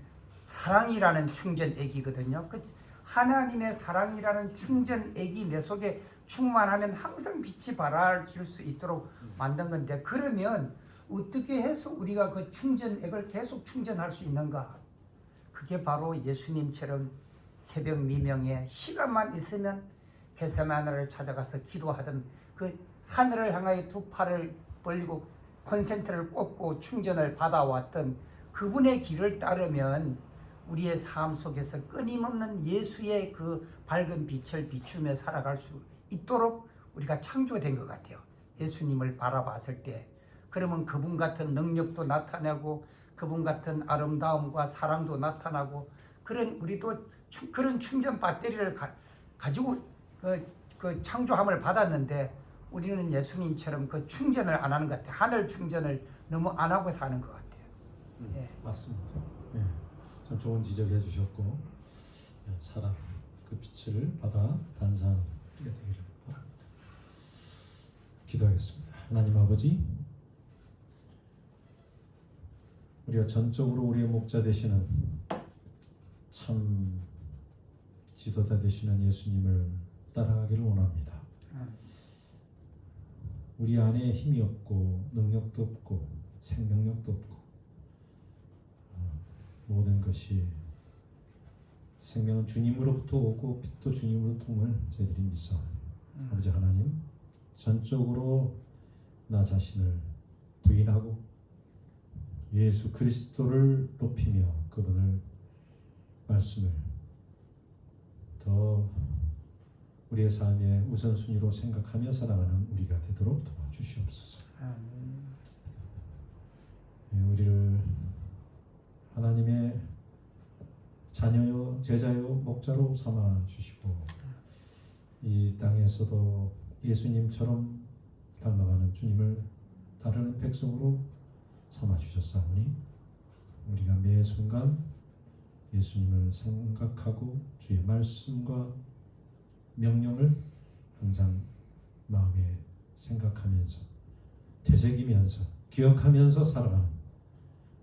사랑이라는 충전액이거든요. 그 하나님의 사랑이라는 충전액이 내 속에 충만하면 항상 빛이 발할 수 있도록 만든 건데, 그러면 어떻게 해서 우리가 그 충전액을 계속 충전할 수 있는가? 그게 바로 예수님처럼 새벽 미명에 시간만 있으면 겟세마네를 찾아가서 기도하던, 그 하늘을 향하여 두 팔을 벌리고 콘센트를 꽂고 충전을 받아왔던 그분의 길을 따르면 우리의 삶 속에서 끊임없는 예수의 그 밝은 빛을 비추며 살아갈 수 있도록 우리가 창조된 것 같아요. 예수님을 바라봤을 때. 그러면 그분 같은 능력도 나타나고 그분 같은 아름다움과 사랑도 나타나고, 그런 우리도 그런 충전 배터리를 가지고 그 창조함을 받았는데, 우리는 예수님처럼 그 충전을 안 하는 것 같아요. 하늘 충전을 너무 안 하고 사는 것 같아요. 예. 맞습니다. 예, 참 좋은 지적해 주셨고, 사랑 그 빛을 받아 반사하는 우리가 되기를 바랍니다. 기도하겠습니다. 하나님 아버지, 우리가 전적으로 우리의 목자 되시는 참 지도자 되시는 예수님을 따라가기를 원합니다. 우리 안에 힘이 없고 능력도 없고 생명력도 없고 모든 것이 생명은 주님으로부터 오고 빛도 주님으로부터 옴을 저희들이 믿사오니 아버지 하나님, 전적으로 나 자신을 부인하고 예수 그리스도를 높이며 그분을 말씀을 더 우리의 삶의 우선순위로 생각하며 살아가는 우리가 되도록 도와주시옵소서. 우리를 하나님의 자녀요 제자요 목자로 삼아 주시고, 이 땅에서도 예수님처럼 닮아가는 주님을 따르는 백성으로 삼아 주셨사오니, 우리가 매 순간 예수님을 생각하고 주의 말씀과 명령을 항상 마음에 생각하면서 되새기면서 기억하면서 살아가는,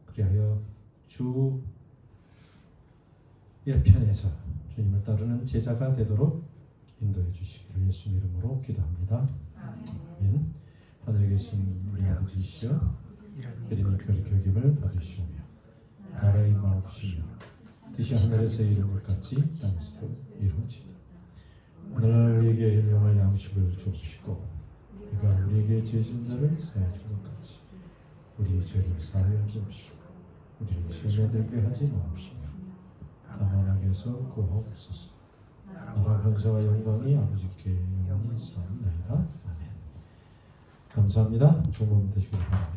그리하여 주의 편에서 주님을 따르는 제자가 되도록 인도해 주시기를 예수 이름으로 기도합니다. 아멘. 하늘에 계신 우리 아버지시여, 이름이 거룩히 여김을 받으시오며 나라의 마옵시며 뜻이 하늘에서 이룬 것 같이 땅에서도 이루어지이다. 오늘 우리에게 일용할 양식을 주옵시고, 우리가 우리에게 죄진 자를 사하여 준 것 같이 우리 죄를 사하여 주옵시고, 우리를 시험에 들게 하지 마옵시며 다만 악에서 구하옵소서. 나라 권세와 영광이 아버지께 영원히 있사옵나이다. 아멘. 감사합니다. 좋은 밤 되시길 바랍니다.